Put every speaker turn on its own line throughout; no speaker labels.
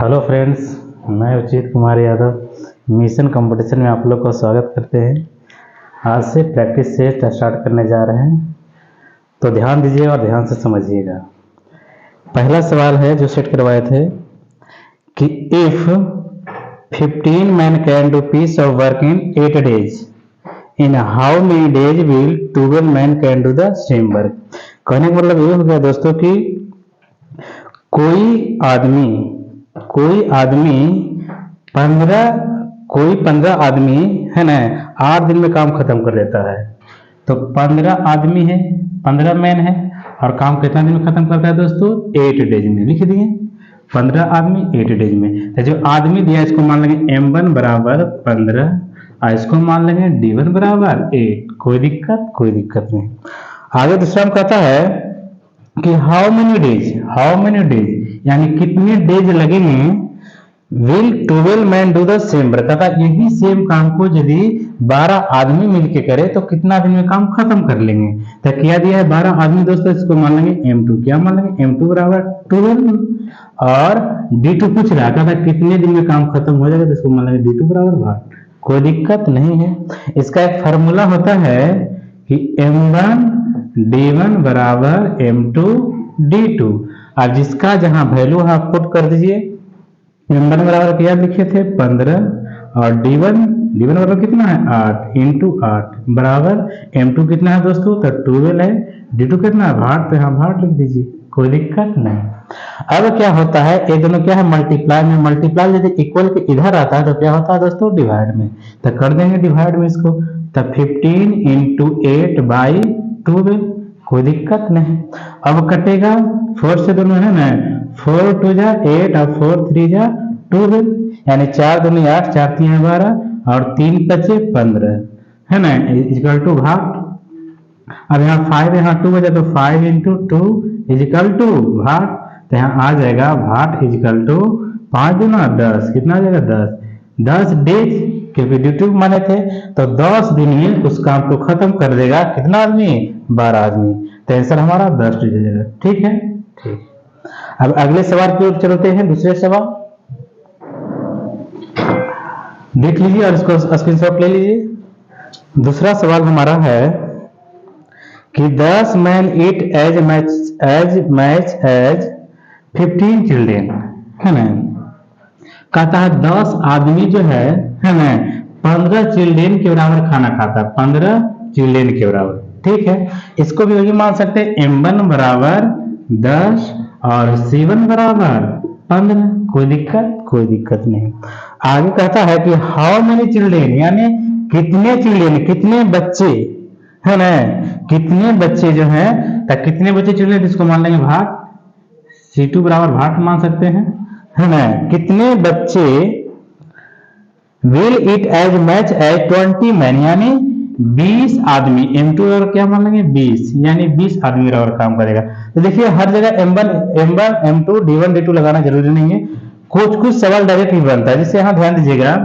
Hello friends, मैं उचित Kumar Yadav mission competition में आप लोग का स्वागत करते हैं। आज से प्रैक्टिस सेट स्टार्ट करने जा रहे हैं, तो ध्यान दीजिए और ध्यान से समझिएगा। पहला सवाल है जो सेट करवाए थे कि if 15 man can do piece of work in 8 days, in how many days will 12 man can do the same work. कहने का मतलब ये हो गया दोस्तों कि कोई आदमी 15 आदमी है ना 8 दिन में काम खत्म कर देता है। तो 15 आदमी है, 15 मैन है और काम कितना दिन में खत्म करता है दोस्तों? 8 डेज में। लिख दिए 15 आदमी 8 डेज में। तो जो आदमी दिया इसको मान लेंगे m1 बराबर 15 और इसको मान लेंगे d1 बराबर 8। कोई दिक्कत नहीं। आगे दूसरा हम कहता है कि हाउ मेनी डेज यानी कितने डेज लगेंगे will 12 man do the same work. कहता यही सेम काम को यदि 12 आदमी मिलके करे तो कितना दिन में काम खत्म कर लेंगे। तो क्या दिया है 12 आदमी दोस्तों, इसको मान लेंगे m2। क्या मान लेंगे? m2 बराबर 12 और d2 पूछ रहा कहता कितने दिन में काम खत्म हो जाएगा, तो इसको मान लेंगे d2 बराबर 8। कोई दिक्कत नहीं है। इसका एक फार्मूला होता है कि m1 d1 बराबर m2 d2। अब जिसका जहां वैल्यू आप पुट कर दीजिए। m1 बराबर क्या लिखे थे 15 और d1 बराबर कितना है 8 इंटू 8 बराबर m2 कितना है दोस्तों? तो 12 है। d2 कितना है 8, तो यहाँ 8 लिख दीजिए। कोई दिक्कत नहीं। अब क्या होता है, ये दोनों क्या है मल्टीप्लाई में। मल्टीप्लाई यदि इक्वल के इधर आता है तो क्या होता है दोस्तों? डिवाइड में। तो कर देंगे डिवाइड में इसको। तो 15 इंटू 8 बाई 12। कोई दिक्कत नहीं। अब कटेगा 4 से दोनों है ना, 4 2 जा 8 और 4 3 जा 12 यानी 4 दूनी 8 4 3 12 और 3 बचे 15 है ना, इक्वल टू भाग। अब यहाँ 5 यहाँ 2 बचा तो 5 इंटू 2 इजिकल टू भाग। तो यहाँ आ जाएगा भाग इजिकल टू 5 दूना 10। कितना आ जाएगा 10 डेज, क्योंकि ड्यूटी माने थे तो 10 दिन में उस काम को खत्म कर देगा। कितना आदमी? 12 आदमी। तो आंसर हमारा 10 डेज हो जाएगा। ठीक है, ठीक। अब अगले सवाल की ओर चलते हैं। दूसरे सवाल देख लीजिए और इसको स्क्रीनशॉट ले लीजिए। दूसरा सवाल हमारा है कि 10 man eat as much as 15 children है ना। कहता है 10 आदमी जो है ना 15 चिल्ड्रेन के बराबर खाना खाता है। 15 चिल्ड्रेन के बराबर। ठीक है, इसको भी वही मान सकते हैं m1 बराबर 10 और c1 बराबर 15। कोई दिक्कत नहीं। आगे कहता है कि हाउ मेनी चिल्ड्रेन यानी कितने चिल्ड्रेन, कितने बच्चे है ना, कितने बच्चे जो हैं, कितने बच्चे चिल्ड्रेन इसको मान लेंगे भाग। c2 बराबर भाग मान सकते हैं है ना। कितने बच्चे will eat as much as 20 man यानी 20 आदमी। m2 और क्या मान लेंगे 20 यानी 20 आदमी बराबर काम करेगा। तो देखिए हर जगह m1 m2 d1 d2 लगाना जरूरी नहीं है। कुछ सवाल डायरेक्ट ही बनता है। जैसे यहाँ ध्यान दीजिएगा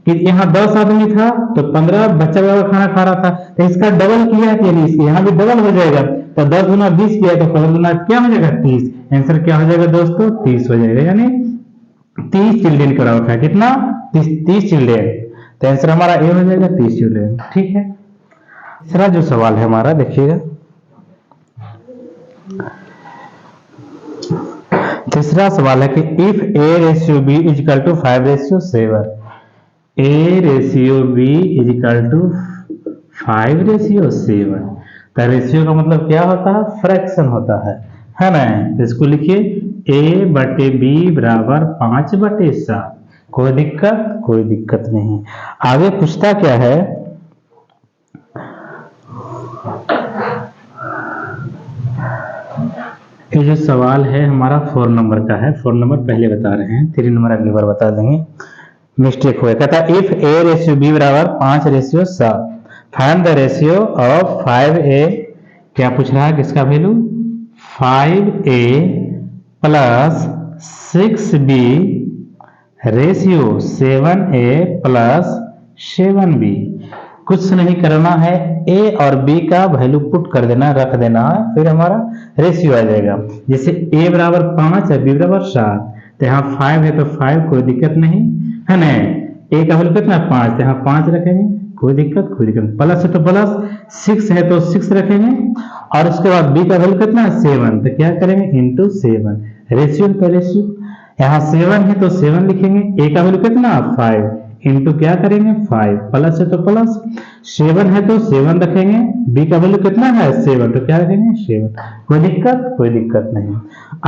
कि यहाँ 10 आदमी था तो 15 बच्चा बराबर खाना खा रहा था, तो इसका डबल किया है यानी इसके यहाँ भी डबल हो जाएगा। तो 10 गुना 20 किया तो 15 गुना क्या हो जाएगा 30। आंसर क्या हो जाएगा दोस्तों? 30 हो जाएगा यानी 30 चिल्ड्रेन के बराबर था। कितना? 30 चिल्ड्रेन। तो आंसर हमारा ए हो जाएगा 30 चिल्ड्रेन। ठीक है। तीसरा जो सवाल है हमारा देखिएगा। तीसरा सवाल है कि if a ratio b is equal to 5 ratio 7, a ratio b is equal to 5 ratio 7। तो रेशियो का मतलब क्या होता है? फ्रैक्शन होता है ना। तो इसको लिखिए a बटे b बराबर 5 बटे 7। कोई दिक्कत नहीं। आगे पूछता क्या है, ये जो सवाल है हमारा 4 नंबर का है। 4 नंबर पहले बता रहे हैं, 3 नंबर अगली बार बता देंगे, मिस्टेक हुआ। कहता है इफ a रेशियो b बराबर 5 ratio 7, find the ratio of 5a। क्या पूछ रहा है? किसका value? 5a plus 6b ratio 7a plus 7b। कुछ नहीं करना है, a और b का वैल्यू पुट कर देना, रख देना है, फिर हमारा रेशियो आ जाएगा। जैसे a बराबर 5 है b बराबर 7, तो यहाँ 5 है तो 5, कोई दिक्कत नहीं है ना। ए का वैल्यू कितना 5, तो यहाँ 5 रखेंगे, कोई दिक्कत प्लस है तो प्लस, 6 है तो 6 रखेंगे, और उसके बाद बी का वैल्यू कितना 7, तो क्या करेंगे इंटू 7, रेशियो पे रेशियो, यहाँ 7 है तो 7 लिखेंगे, ए का वैल्यू कितना 5 इंटू क्या करेंगे 5, प्लस है तो प्लस, 7 है तो 7 रखेंगे, बी का वैल्यू कितना है 7, तो क्या रखेंगे 7, कोई दिक्कत नहीं।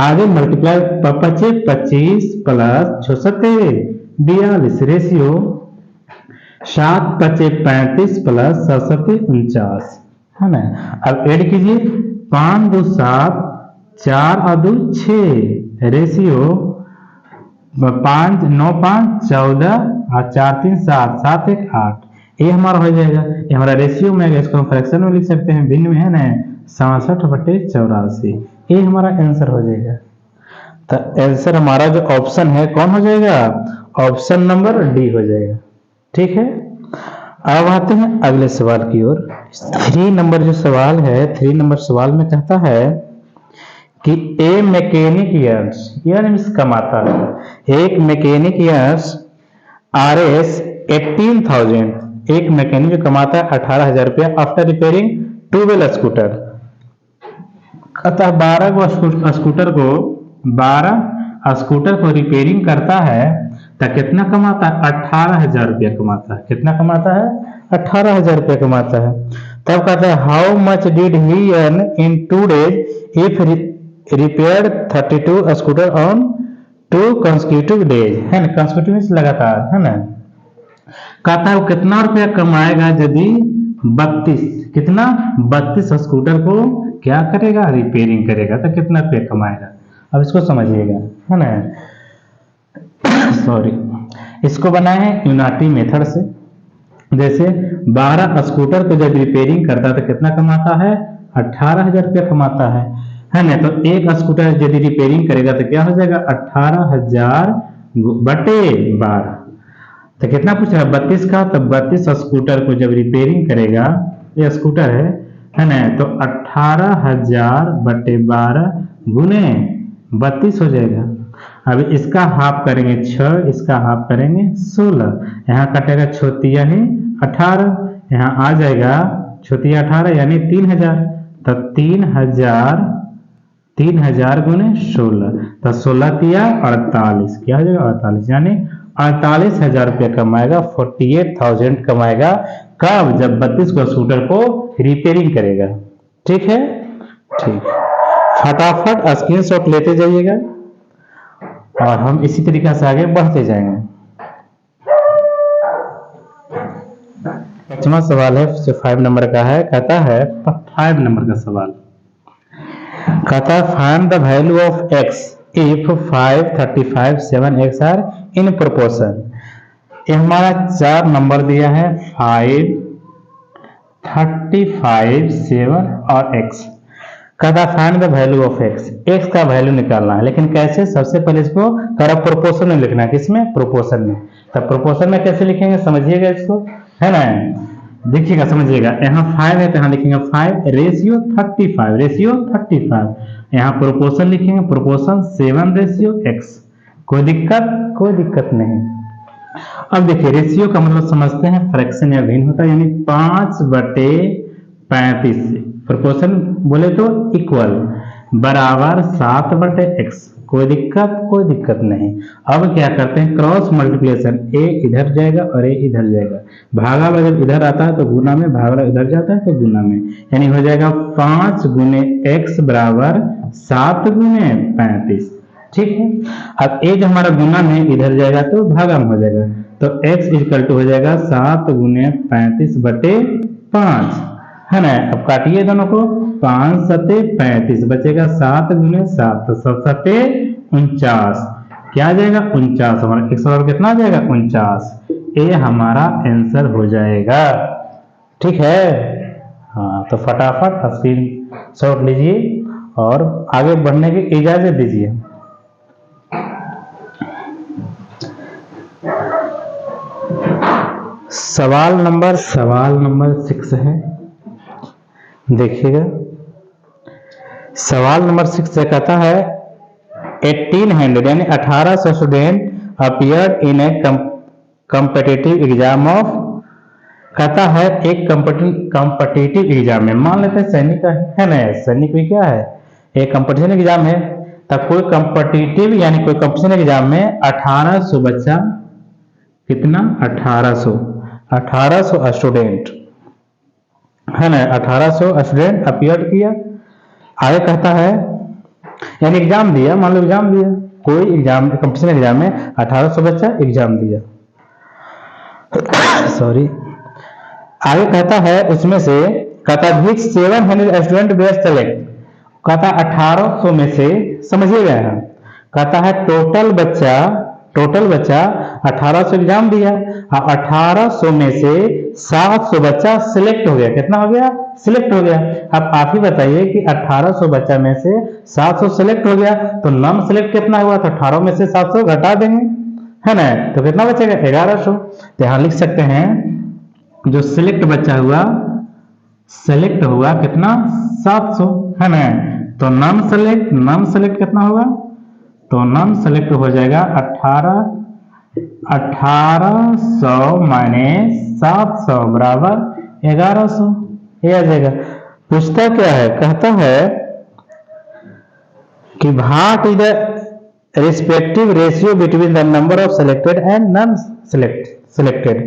आगे मल्टीप्लाई 25 प्लस 6 42 रेशियो 7 25 35 प्लस 7 49 है ना। अब ऐड कीजिए 5 2 7 4 और 2 6 रेशियो 5 9 5 14 और 4 3 7 7 1 8, ये हमारा हो जाएगा। ये हमारा रेशियो में, इसको हम फ्रैक्शन में लिख सकते हैं, भिन्न में है ना 67/84, ये हमारा आंसर हो जाएगा। तो आंसर हमारा जो ऑप्शन है कौन हो जाएगा, ऑप्शन नंबर डी हो जाएगा। ठीक है, अब आते हैं अगले सवाल की ओर। 3 नंबर जो सवाल है, 3 नंबर सवाल में कहता है कि ए मैकेनिक यानी कमाता है, एक मैकेनिक RS 18,000, एक मैकेनिक जो कमाता है 18,000 रुपया आफ्टर रिपेयरिंग 2 व्हीलर स्कूटर। अतः 12 स्कूटर को रिपेयरिंग करता है तो कितना कमाता है 18,000 रुपया कमाता है। कितना कमाता है 18,000 रुपया कमाता है। तब कहता है how much did he earn in 2 days if repaired 32 scooter on 2 consecutive days, है ना, कंसेक्यूटिव लगातार, है ना। कहता है वो कितना रुपया कमाएगा यदि 32 स्कूटर को क्या करेगा रिपेयरिंग करेगा, तो कितना रुपया कमाएगा। अब इसको समझिएगा, है ना, सॉरी, इसको बनाए हैं यूनाटी मेथड से। जैसे 12 स्कूटर को जब रिपेयरिंग करता है तो कितना कमाता है 18,000 रुपया कमाता है ना। तो एक स्कूटर यदि रिपेयरिंग करेगा तो क्या हो जाएगा 18,000 बटे 12, तो कितना पूछ रहा है 32 का, तो 32 स्कूटर को जब रिपेयरिंग करेगा, ये स्कूटर है ना, तो 18,000 बटे 12 गुने 32 हो जाएगा। अब इसका हाफ करेंगे 6, इसका हाफ करेंगे 16, यहाँ कटेगा छोतिया ही 18, यहाँ आ जाएगा छोतिया 18 यानी 3,000, तो 3,000 गुने 16, तो 16 तिया 48, क्या हो जाएगा 48, यानी 48,000 रुपया कमाएगा, 48,000 कमाएगा। कब, जब 32 को स्कूटर को रिपेयरिंग करेगा। ठीक है, ठीक, फटाफट स्क्रीनशॉट लेते जाइएगा और हम इसी तरीके से आगे बढ़ते जाएंगे। 5वां सवाल है जो 5 नंबर का है। कहता है 5 नंबर का सवाल कहता है find the value of x if 5 35 7 x are in proportion. ये हमारा 4 नंबर दिया है 5 35 7 और x। कहता find the value of x का वैल्यू निकालना है, लेकिन कैसे, सबसे पहले इसको करा प्रोपोर्शन में लिखना है। किसमें, प्रोपोर्शन में। तब प्रोपोर्शन में कैसे लिखेंगे समझिएगा इसको, है ना, देखिएगा समझिएगा। यहाँ 5 है तो यहाँ लिखेंगे 5 रेशियो 35, यहाँ प्रोपोर्शन लिखेंगे, प्रोपोर्शन 7 रेशियो x। कोई दिक्कत नहीं। अब देखिए रेशियो का मतलब समझते हैं फ्रैक्शन या भिन्न होता है, यानी 5/35, प्रोपोर्शन बोले तो इक्वल बराबर 7/x। कोई दिक्कत नहीं। अब क्या करते हैं क्रॉस मल्टीप्लिकेशन, a इधर जाएगा और a इधर जाएगा, भागा जब इधर आता है तो गुना में, भागा इधर जाता है तो गुना में, यानी हो जाएगा 5 गुने x बराबर 7 गुने 35। ठीक है, अब a जो हमारा गुना में इधर जाएगा तो भागा में हो जाएगा, तो x इक्वल टू हो जाएगा 7 गुने 35 बटे 5, है ना। अब काटिए दोनों को, 5 सते 35 बचेगा 7 गुने 7, तो 7 सते 49, क्या आ जाएगा 49, हमारा x और कितना आ जाएगा 49, ये हमारा आंसर हो जाएगा। ठीक है, हाँ, तो फटाफट स्क्रीन शॉट लीजिए और आगे बढ़ने की इजाजत दीजिए। सवाल नंबर 6 है, देखिएगा। सवाल नंबर 6 से कहता है 1800 यानी 1800 student appeared in A competitive exam of, कहता है एक कॉम्पिटिटिव एग्जाम में, मान लेते हैं सैनिक का है ना, सैनिक भी क्या है एक कंपटीशन एग्जाम है, तब कोई कॉम्पिटिटिव यानी कोई कंपटीशन एग्जाम में 1800 बच्चा, कितना 1800 स्टूडेंट है ना, 1800 स्टूडेंट अपीयर किया। आगे कहता है यानी एग्जाम दिया, मान लो एग्जाम दिया, कोई एग्जाम कंपटीशन एग्जाम में 1800 बच्चा एग्जाम दिया सॉरी। आगे कहता है उसमें से कहता है 700 स्टूडेंट वेयर सेलेक्ट, कहता 1800 में से, समझिएगा यहाँ, कहता है टोटल बच्चा 1800 एग्जाम दिया और 1800 में से 700 बच्चा सिलेक्ट हो गया, कितना हो गया सिलेक्ट हो गया। अब आप ही बताइए कि 1800 बच्चा में से 700 सिलेक्ट हो गया तो नॉन सिलेक्ट कितना हुआ, तो 18 में से 700 घटा देंगे है ना, तो कितना बचेगा 1100। तो यहाँ लिख सकते हैं जो सिलेक्ट बच्चा हुआ, सिलेक्ट हुआ कितना 700 है ना, तो नॉन सेलेक्ट कितना होगा, तो नॉन सेलेक्ट हो जाएगा 1800 माइनस 700 बराबर 1100, ये आ जाएगा। पूछता क्या है, कहता है कि what is the respective ratio between the number of selected and non selected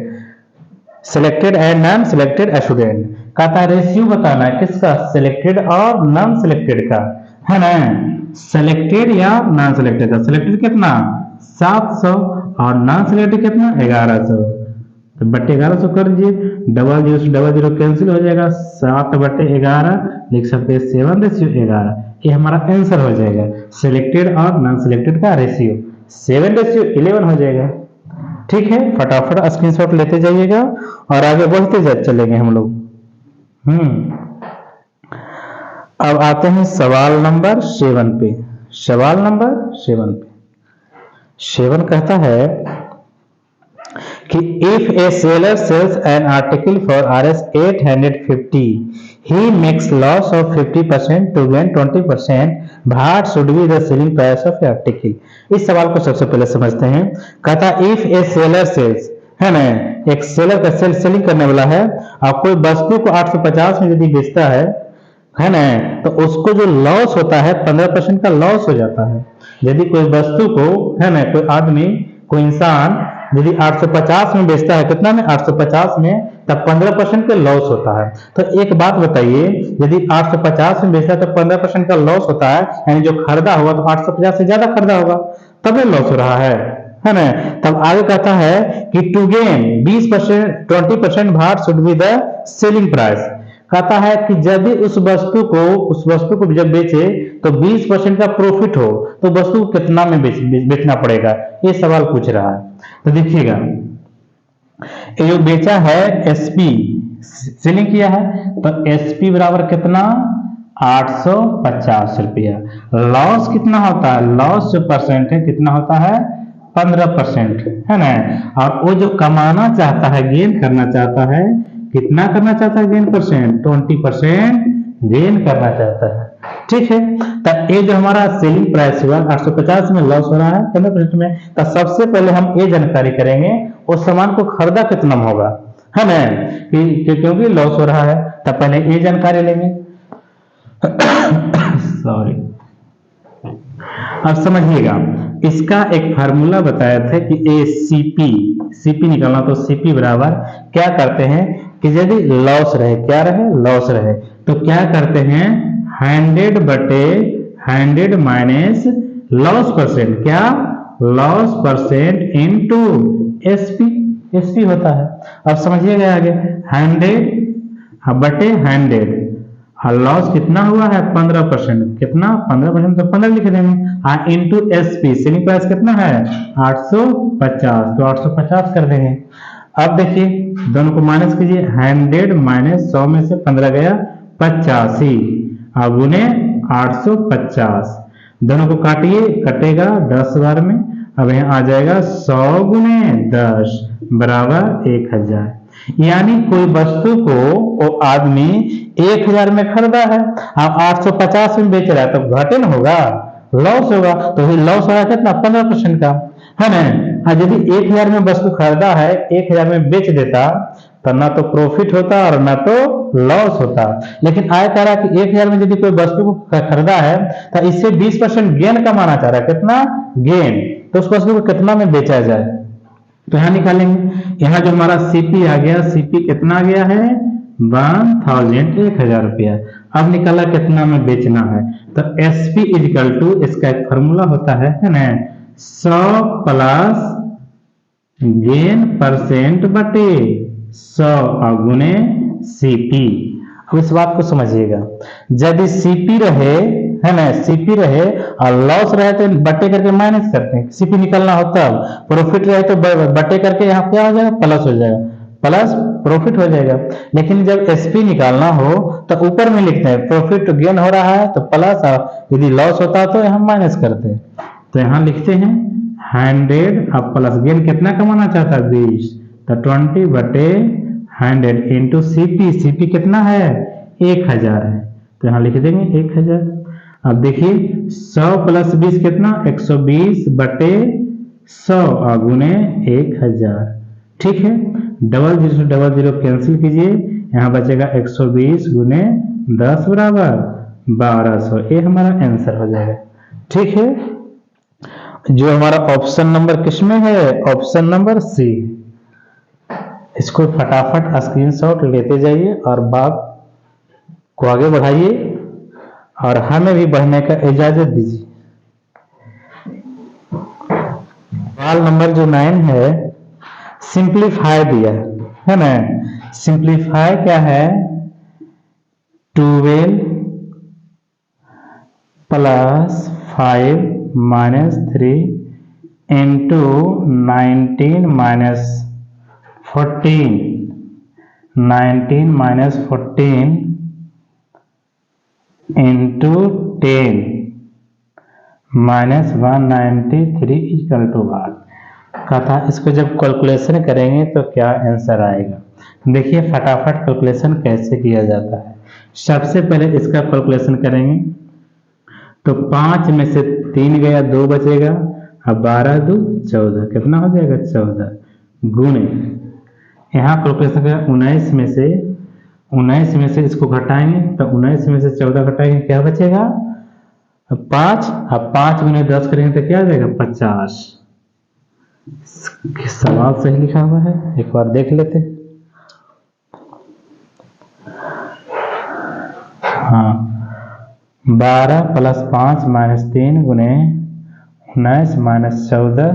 and non selected student, कहता है रेशियो बताना है किसका, सिलेक्टेड और नॉन सिलेक्टेड का है ना, सिलेक्टेड या नॉन सिलेक्टेड का, सिलेक्टेड कितना 700 और नॉन सिलेक्टेड कितना 1100, तो बट्टे 1100 कर दीजिए, डबल जीरो कैंसिल हो जाएगा, 7/11 लिख सकते हैं 7:11, ये हमारा आंसर हो जाएगा सिलेक्टेड और नॉन सिलेक्टेड का रेशियो 7:11 हो जाएगा। ठीक है, फटाफट स्क्रीनशॉट लेते जाइएगा और आगे बढ़ते चलेंगे हम लोग। अब आते हैं सवाल नंबर 7 पे। सवाल नंबर 7 कहता है कि if A seller sales an article for Rs 850, he makes loss of 50% to gain 20%, what should be the selling price of the article। इस सवाल को सबसे पहले समझते हैं। कहता इफ ए सेलर सेल्स है ना, एक सेलर का सेलिंग करने वाला है और कोई वस्तु को 850 में यदि बेचता है ना, तो उसको जो लॉस होता है 15% का लॉस हो जाता है। यदि कोई वस्तु को है ना, कोई आदमी कोई इंसान यदि 850 में बेचता है, कितना में 850 में, तब 15% का लॉस होता है। तो एक बात बताइए, यदि 850 में बेचता है तो 15% का लॉस होता है, यानी जो खरीदा होगा तो 850 से ज्यादा खरीदा होगा तब लॉस हो रहा है ना। तब आगे कहता है कि to gain 20% 20% what should be the selling price. कहता है कि जब भी उस वस्तु को जब बेचे तो 20% का प्रॉफिट हो तो वस्तु को कितना में बेचना पड़ेगा, ये सवाल पूछ रहा है। तो देखिएगा, ये जो बेचा है एसपी, सेलिंग किया है, तो एसपी बराबर कितना 850 रुपया। लॉस कितना होता है, लॉस जो परसेंट है कितना होता है 15% है ना। और वो जो कमाना चाहता है, गेन करना चाहता है, कितना करना चाहता है गेन परसेंट, 20% गेन करना चाहता है। ठीक है, तो ये जो हमारा सेलिंग प्राइस हुआ 850 में लॉस हो रहा है 15% में, तो सबसे पहले हम ये जानकारी करेंगे उस सामान को खरीदा कितना में होगा है ना, क्योंकि लॉस हो रहा है, तो पहले ये जानकारी लेंगे सॉरी। अब समझिएगा, इसका एक फार्मूला बताया था कि ए सीपी निकालना, तो सीपी बराबर क्या करते हैं कि यदि लॉस रहे, क्या रहे लॉस रहे, तो क्या करते हैं 100/100 माइनस लॉस परसेंट, क्या लॉस परसेंट इनटू एसपी होता है। अब समझिएगा आगे 100/100 और लॉस कितना हुआ है 15%, कितना 15%, तो 15 लिख देंगे, इनटू एसपी सेलिंग प्राइस कितना है 850, तो 850 कर देंगे। अब देखिए दोनों को माइनस कीजिए, 100 माइनस 100 में से 15 गया 85, अब गुने 850, दोनों को काटिए, कटेगा 10 बार में, अब यहाँ आ जाएगा 100 गुने 10 बराबर 1000। यानी कोई वस्तु को वो आदमी 1000 में खरीदा है, अब 850 में बेच रहा है, तो घटे न होगा, लॉस होगा, तो फिर लॉस होगा कितना 15% का, है ना। यदि 1000 में वस्तु खरीदा है 1000 में बेच देता तो ना तो प्रॉफिट होता और ना तो लॉस होता। लेकिन आय कह रहा कि 1000 में यदि कोई वस्तु को खरीदा है तो इससे 20% गेन कमाना चाह रहा है, कितना गेन, तो उस वस्तु को कितना में बेचा जाए, तो यहाँ निकालेंगे। यहाँ जो हमारा सीपी आ गया, सीपी कितना आ गया है 1000 रुपया। अब निकाला कितना में बेचना है, तो एसपी इजिकल टू, इसका एक फॉर्मूला होता है ना, 100 प्लस गेन परसेंट बटे 100 गुने सीपी। अब इस बात को समझिएगा, यदि सीपी रहे, है ना, सीपी रहे और लॉस रहे तो बटे करके माइनस करते हैं, सीपी निकालना होता है। प्रॉफिट रहे तो बटे करके यहाँ क्या हो जाएगा, प्लस हो जाएगा, प्लस प्रॉफिट हो जाएगा। लेकिन जब एसपी निकालना हो तो ऊपर में लिखते हैं प्रॉफिट गेन हो रहा है तो प्लस, यदि लॉस होता है तो यहाँ माइनस करते हैं। तो यहाँ लिखते हैं 100 अब प्लस गेन कितना कमाना चाहता है 20, तो 20 बटे 100 इंटू सीपी, सीपी कितना है 1000 है, तो यहाँ लिख देंगे 1000। अब देखिए 100 प्लस 20 कितना 120 बटे 100 गुने 1000, ठीक है। डबल जीरो कैंसिल कीजिए, यहाँ बचेगा 120 गुने 10 बराबर 1200, ये हमारा आंसर हो जाएगा, ठीक है। जो हमारा ऑप्शन नंबर किसमें है, ऑप्शन नंबर सी। इसको फटाफट स्क्रीनशॉट लेते जाइए और बात को आगे बढ़ाइए और हमें भी बढ़ने का इजाजत दीजिए। सवाल नंबर जो 9 है, सिंप्लीफाई दिया है ना। सिंप्लीफाई क्या है, 12 plus 5 minus 3 into 19 minus 14, 19 minus 14 into 10 minus 193 equal to 8 का था। इसको जब कैलकुलेशन करेंगे तो क्या आंसर आएगा, देखिए फटाफट कैलकुलेशन कैसे किया जाता है। सबसे पहले इसका कैलकुलेशन करेंगे तो 5 में से 3 गया 2 बचेगा, अब 12 2 14, कितना हो जाएगा 14 गुणे, यहाँ कैलकुलेशन करें 19 में से इसको घटाएंगे तो 19 में से 14 घटाएंगे क्या बचेगा 5, अब 5 गुने 10 करेंगे तो क्या आ जाएगा 50। सवाल सही लिखा हुआ है, एक बार देख लेते हैं। हाँ, 12 प्लस 5 माइनस 3 गुने 19 माइनस 14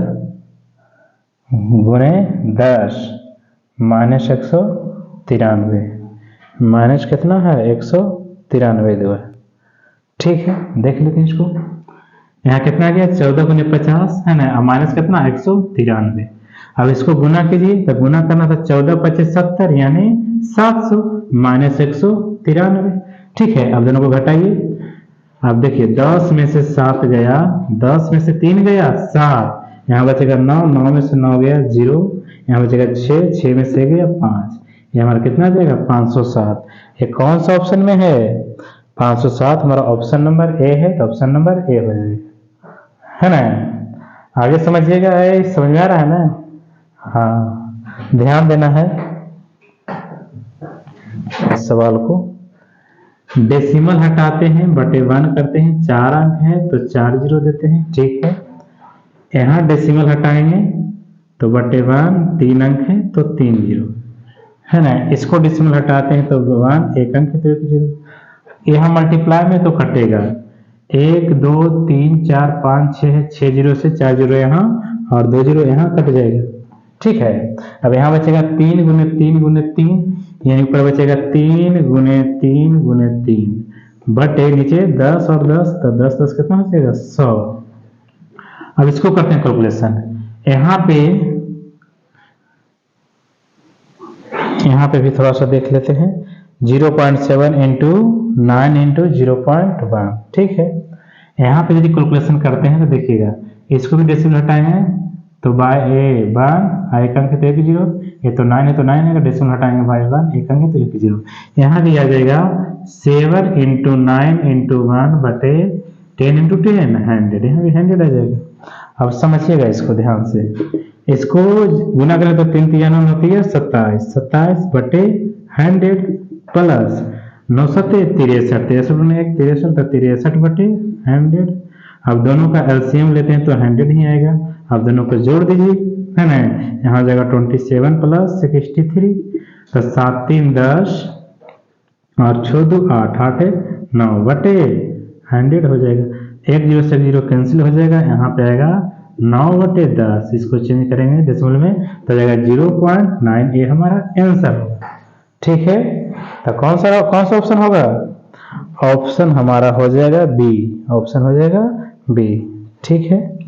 गुने 10 माइनस 193, माइनस कितना है 193 दो है, ठीक है। देख लेते हैं इसको, यहाँ कितना गया 14 गुने 50 है ना, माइनस कितना 193। अब इसको गुना कीजिए तो गुना करना था 14 25 70 यानी 700 माइनस 193, ठीक है। अब दोनों को घटाइए, अब देखिए 10 में से 7 गया, 10 में से 3 गया 7, यहाँ बचेगा 9, 9 में से 9 गया 0, यहाँ बचेगा 6, 6 में से गया 5, ये हमारा कितना जाएगा 507। ये कौन सा ऑप्शन में है 507, हमारा ऑप्शन नंबर ए है, तो ऑप्शन नंबर ए हो जाएगा, है ना। आगे समझिएगा, समझ में आ रहा है ना, हाँ ध्यान देना है इस सवाल को। डेसिमल हटाते हैं बटे 1 करते हैं, 4 अंक है तो 4 जीरो देते हैं, ठीक है। यहाँ डेसिमल हटाएंगे तो बटे 1 3 अंक है तो 3 जीरो, है ना। इसको डेसिमल हटाते हैं तो 1 1 अंक है तो 1 जीरो। यहाँ मल्टीप्लाई में तो कटेगा 1 2 3 4 5 6 6 जीरो से 4 जीरो यहाँ और 2 जीरो यहाँ कट जाएगा, ठीक है। अब यहाँ बचेगा 3 गुने 3 गुने 3, यानी ऊपर बचेगा 3 गुने 3 गुने 3 बटे नीचे 10 और 10, तो 10 10 कितना हो जाएगा 100। अब इसको करते हैं कैलकुलेशन, यहाँ पे भी थोड़ा सा देख लेते हैं, 0.7 इंटू 9 इंटू 0.1, ठीक है। यहाँ पे यदि कैलकुलेशन करते हैं तो देखिएगा इसको भी डेसिमल हटाएंगे तो बाय 1 एक अंक है तो 1 जीरो, ये तो 9 है तो 9 है, डेसिमल हटाएंगे बाय 1 एक अंक है तो 1 जीरो। यहाँ भी आ जाएगा 7 इंटू 9 इंटू 1 बटे 10 इंटू 10 100, यहाँ भी 100 आ जाएगा। अब समझिएगा इसको ध्यान से, इसको गुना करें तो 3 3 9 होती है 27, 27 बटे 100 प्लस 9 सत्ते 63, 63 बने 63 तो 63 बटे 100। अब दोनों का एलसीएम लेते हैं तो 100 ही आएगा। अब दोनों को जोड़ दीजिए, है ना, यहाँ जाएगा 27 प्लस 63, तो 7 3 10 और 6 2 8, 8 9 बटे 100 हो जाएगा। एक जीरो से जीरो कैंसिल हो जाएगा, यहाँ पे आएगा 9 बटे 10। इसको चेंज करेंगे डेसिमल में तो जाएगा 0.9, ये हमारा आंसर होगा। ठीक है, तो कौन सा ऑप्शन होगा? ऑप्शन हमारा हो जाएगा बी, ऑप्शन हो जाएगा बी। ठीक है,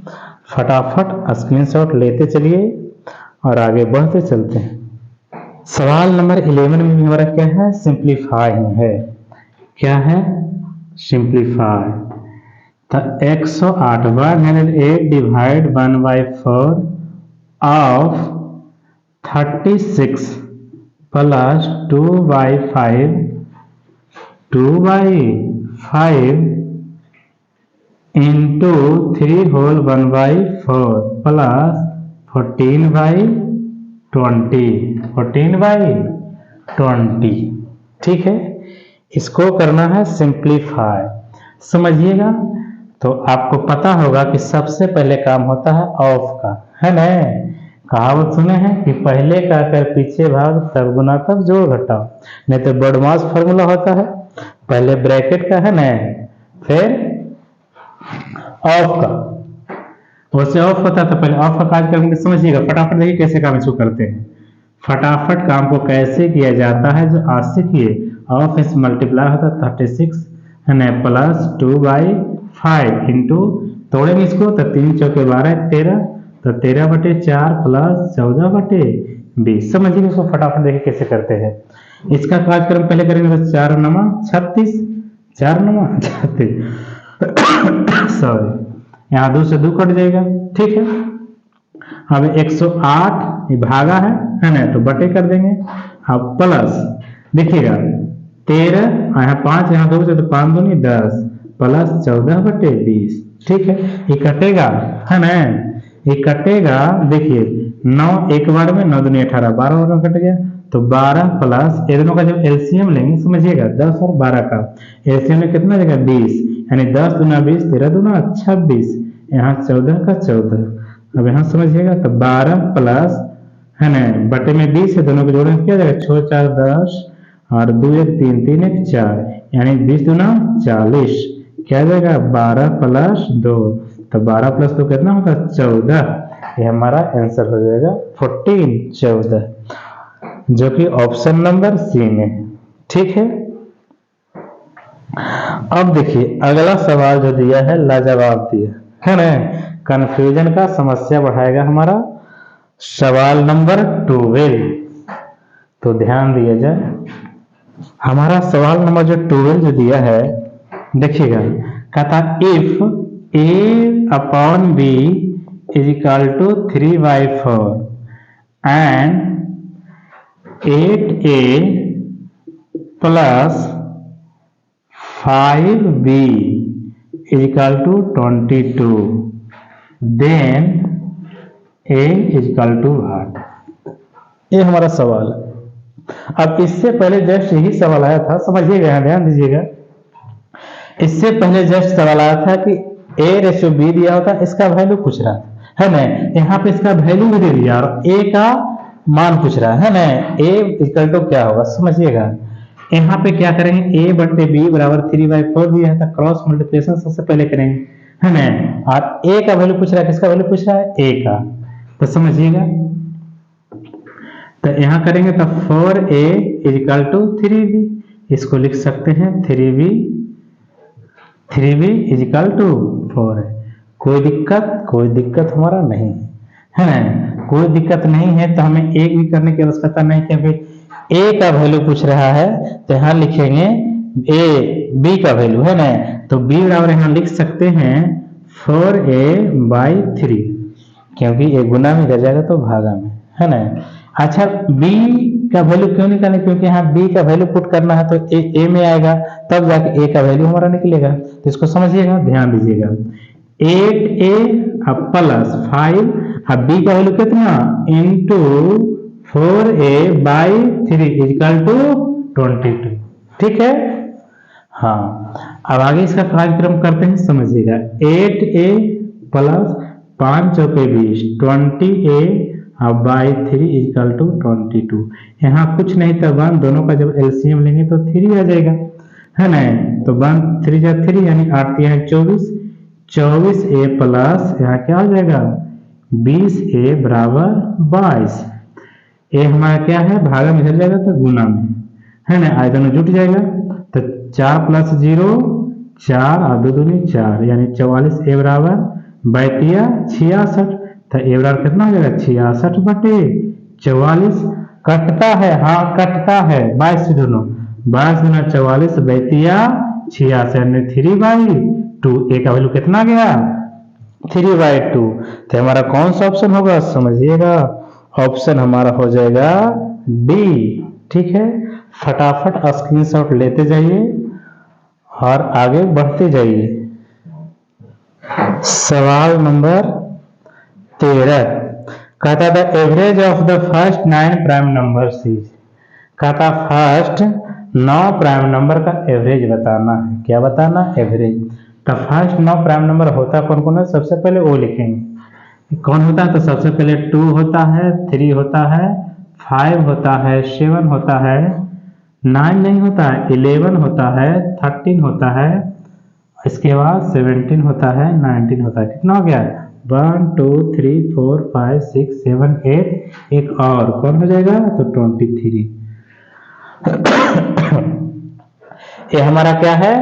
फटाफट स्क्रीनशॉट लेते चलिए और आगे बढ़ते चलते हैं। सवाल नंबर 11 में भी हमारा क्या है? सिंप्लीफाई है। क्या है? सिंप्लीफाई। तो 108 108 divide 1/4 of 36 plus 2/5 into 3 whole 1/4 plus 14/20। ठीक है, इसको करना है सिंप्लीफाई। समझिएगा, तो आपको पता होगा कि सबसे पहले काम होता है ऑफ का, है ना। कहावत सुने हैं कि पहले का कर पीछे भाग तब गुना तब जोड़ घटाओ, नहीं तो बॉडमास फॉर्मूला होता है, पहले ब्रैकेट का, है ना, फिर ऑफ का। वैसे ऑफ होता है तो पहले ऑफ का काज करेंगे। समझिएगा, फटाफट देखिए कैसे काम इसको करते हैं। फटाफट काम को कैसे किया जाता है जो आज से किए। ऑफ इस मल्टीप्लाई होता है 36, है ना, प्लस 2/5 इंटू, तोड़ेंगे इसको तो 3 चौके 12 13, तो 13 बटे 4 प्लस 14 बटे 20। समझिए इसको फटाफट देखिए कैसे करते हैं। इसका कार्यक्रम पहले करेंगे तो 4 9 36, 4 9 36 सॉरी, यहाँ 2 से 2 कट जाएगा। ठीक है, अब 108 ये भागा है ना, तो बटे कर देंगे। अब प्लस देखिएगा 13, यहाँ 5, यहाँ 2 से तो 5 दूनी 10 प्लस 14 बटे 20। ठीक है, ये कटेगा, है ना, ये कटेगा। देखिए 9 एक बार में, 9 दूनी 18, 12 बार में कट गया, तो 12 प्लस ये दोनों का जब एलसीएम लेंगे, समझिएगा 10 और 12 का एलसीएम में कितना जाएगा 20, यानी 10 दूना 20, 13 दूना 26, यहाँ 14 का 14। अब यहाँ समझिएगा तो 12 प्लस, है ना, बटे में 20 है, दोनों को जोड़ेंगे क्या जाएगा 6 4 10 और 2 1 3 3 1 4, यानी 20 दूना 40, क्या जाएगा 12 प्लस 2, तो 12 प्लस 2 कितना होगा 14। ये हमारा आंसर हो जाएगा 14 जो कि ऑप्शन नंबर सी में है। ठीक है, अब देखिए अगला सवाल जो दिया है लाजवाब दिया है ना, कंफ्यूजन का समस्या बढ़ाएगा हमारा। सवाल नंबर 12, तो ध्यान दिया जाए। हमारा सवाल नंबर जो 12 जो दिया है, देखिएगा, कहता if a/b is equal to 3/4 and 8a plus 5b is equal to 22, then a is equal to what. ये हमारा सवाल है। अब इससे पहले जस्ट यही सवाल आया था, समझिएगा, यहाँ ध्यान दीजिएगा। इससे पहले जस्ट सवाल आया था कि a/b दिया होता, इसका वैल्यू पूछ रहा है ना, यहाँ पे इसका वैल्यू भी दे दिया और a का मान पूछ रहा है ना, a इक्वल टू क्या होगा। समझिएगा, यहाँ पे क्या करेंगे, a बटे b बराबर 3/4 दिया है, तो क्रॉस मल्टीप्लिकेशन सबसे पहले करेंगे, है ना, और a का वैल्यू पूछ रहा है, किसका वैल्यू पूछ रहा है, a का। तो समझिएगा, तो यहाँ करेंगे तो 4a is equal to 3b, इसको लिख सकते हैं 3b इज इक्वल टू 4 है। कोई दिक्कत हमारा नहीं है ना, कोई दिक्कत नहीं है। तो हमें एक भी करने की आवश्यकता नहीं, क्योंकि a का वैल्यू पूछ रहा है, तो यहाँ लिखेंगे b का वैल्यू, है ना, तो b बराबर यहाँ लिख सकते हैं 4a/3, क्योंकि ये गुना में कर जाएगा तो भागा में, है ना। अच्छा, b का वैल्यू क्यों निकालें, क्योंकि यहाँ b का वैल्यू पुट करना है तो a में आएगा, तब जाके ए का वैल्यू हमारा निकलेगा। तो इसको समझिएगा, ध्यान दीजिएगा। 8a प्लस 5 अब b का वैल्यू कितना into 4a by 3 equal to 22। ठीक है। हाँ, अब आगे इसका कार्यक्रम करते हैं, समझिएगा। 8a प्लस 5 चौके 20 20a बाई 3 इक्वल टू 22। यहाँ कुछ नहीं था 1, दोनों का जब एलसीएम लेंगे तो 3 आ जाएगा, है ना। तो 1 3 जा 3 यानी 8 यहाँ 24, 24a प्लस यहाँ क्या हो जाएगा 20a बराबर 22। ए हमारा क्या है, भागा में चल जाएगा तो गुना में, है ना, आय दोनों जुट जाएगा। तो 4 प्लस 0 4 और 2 दूनी 4 यानी 44a बराबर 66। तो ए बराबर कितना हो जाएगा 66 बटे 44। कटता है, हाँ कटता है 22 से दोनों, 22 गुना 44 66 यानी 3/2। ए का वैल्यू कितना गया 3/2। तो हमारा कौन सा ऑप्शन होगा, समझिएगा, ऑप्शन हमारा हो जाएगा डी। ठीक है, फटाफट स्क्रीनशॉट लेते जाइए और आगे बढ़ते जाइए। सवाल नंबर 13 कहता the average of the first 9 prime numbers is, कहता फर्स्ट 9 प्राइम नंबर का एवरेज बताना है। क्या बताना, एवरेज। तो फर्स्ट 9 प्राइम नंबर होता कौन कौन है, सबसे पहले वो लिखेंगे कौन होता है। तो सबसे पहले 2 होता है, 3 होता है, 5 होता है, 7 होता है, 9 नहीं होता है, 11 होता है, 13 होता है, इसके बाद 17 होता है, 19 होता है। कितना हो गया 1 2 3 4 5 6 7 8, एक और कौन हो जाएगा तो 23। ये हमारा क्या है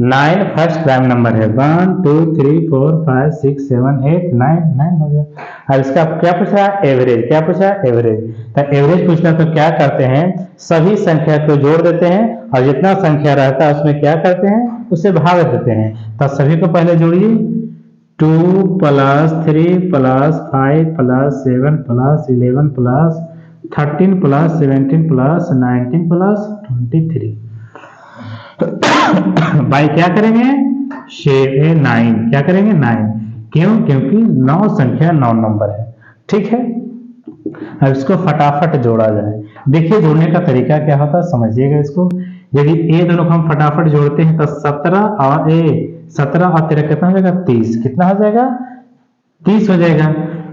9 फर्स्ट प्राइम नंबर है। 1 2 3 4 5 6 7 8 9 9 हो गया। अब इसका क्या पूछ रहा है, एवरेज। क्या पूछा, एवरेज। तो एवरेज पूछना तो क्या करते हैं, सभी संख्या को जोड़ देते हैं और जितना संख्या रहता है उसमें क्या करते हैं, उसे भाग देते हैं। तो सभी को पहले जोड़िए, 2 plus 3 plus 5 plus 7 plus 11 plus 13 plus 17 plus 19 plus 23 by क्या करेंगे 9। क्या करेंगे 9, क्यों, क्योंकि 9 संख्या 9 नंबर है। ठीक है, अब इसको फटाफट जोड़ा जाए। देखिए जोड़ने का तरीका क्या होता है, समझिएगा इसको। यदि ए दोनों को हम फटाफट जोड़ते हैं तो 17 और 13 कितना हो जाएगा 30। कितना हो जाएगा 30 हो जाएगा।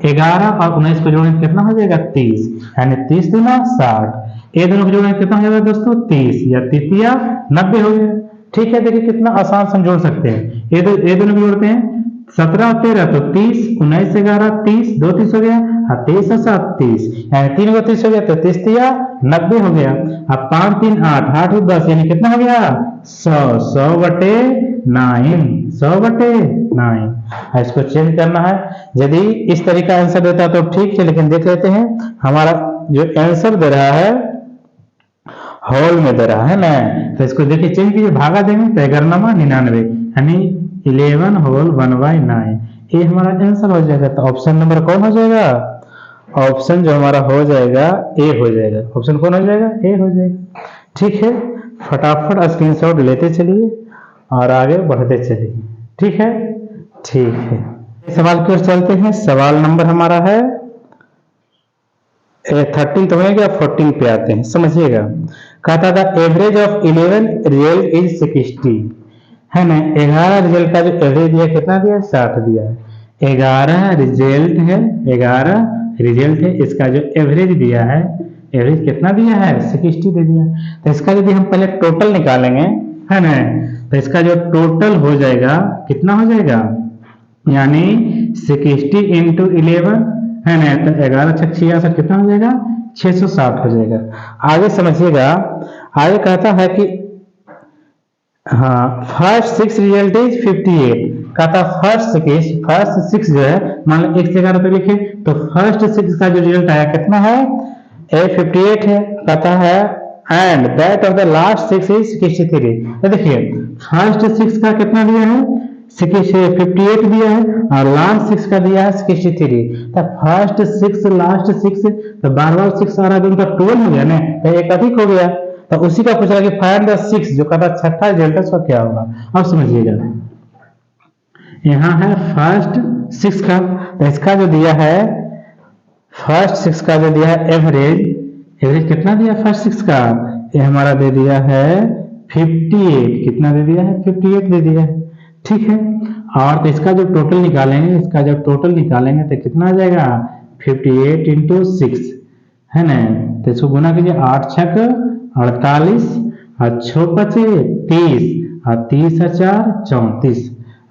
11 और 19 को जोड़ें कितना हो जाएगा 30, यानी 30 दूना 60। ए दोनों को जोड़ें कितना हो जाएगा दोस्तों 30 या 30 90 हो गया। ठीक है, देखिए कितना आसान से हम जोड़ सकते हैं। ए दोनों को जोड़ते हैं 17 और 13 तो 30, 19 से 11 30, 2 30 हो गया, 23 और 7 30, यानी 3 को 30 हो गया तो 30 या 90 हो गया। अब 5 3 8 8 10 यानी कितना हो गया 100, 100 बटे 9, 100 बटे 9। इसको चेंज करना है। यदि इस तरीका आंसर देता तो ठीक है, लेकिन देख लेते हैं हमारा जो आंसर दे रहा है होल में दे रहा है ना। तो इसको देखिए चेंज कीजिए, भागा देंगे तो 11 99 यानी 11 होल 1/9, ये हमारा आंसर हो जाएगा। तो ऑप्शन नंबर कौन हो जाएगा, ऑप्शन जो हमारा हो जाएगा ए हो जाएगा। ऑप्शन कौन हो जाएगा, ए हो जाएगा। ठीक है, फटाफट स्क्रीनशॉट लेते चलिए और आगे बढ़ते चलिए। ठीक है, ठीक है, सवाल की ओर चलते हैं। सवाल नंबर हमारा है 13 तो हो गया, 14 पे आते हैं, समझिएगा। कहता था एवरेज ऑफ 11 रिजल्ट इज 60, है ना। 11 रिजल्ट का जो एवरेज दिया कितना दिया 60 दिया है। 11 रिजल्ट है, 11 रिजल्ट है, इसका जो एवरेज दिया है, एवरेज कितना दिया है 60 दे दिया। तो इसका यदि हम पहले टोटल निकालेंगे, है ना, तो इसका जो टोटल हो जाएगा कितना हो जाएगा, यानी 60 इंटू 11 है ना, तो 11 6 66 कितना हो जाएगा 660 हो जाएगा। आगे समझिएगा, आगे कहता है कि हाँ फर्स्ट 6 रिजल्ट इज 58। कहता फर्स्ट 6 जो है, मान लो 1 से 11 पे लिखे तो फर्स्ट 6 का जो रिजल्ट आया कितना है 58 है। कहता है and that of the last 6 is 63। तो देखिए फर्स्ट 6 का कितना दिया है 58 दिया है और लास्ट 6 का दिया है 63। तो फर्स्ट 6 लास्ट 6 तो बार बार 6 आ रहा है तो 12 हो गया ना, तो एक अधिक हो गया। तो उसी का पूछ रहा है कि फाइंड द 6 जो कहता है छठा रिजल्ट उसका क्या होगा। अब समझिएगा, यहाँ है फर्स्ट 6 का, तो इसका जो दिया है फर्स्ट 6 का जो दिया है एवरेज, एवरेज कितना दिया फर्स्ट 6 का, ये हमारा दे दिया है 58। कितना दे दिया है 58 दे दिया है, ठीक है। और तो इसका जो टोटल निकालेंगे, इसका जब टोटल निकालेंगे तो कितना आ जाएगा 58 इंटू 6 है ना। तो इसको गुना कीजिए, 8 छक 48 और 6 पचे 30 और 30 और 4 34,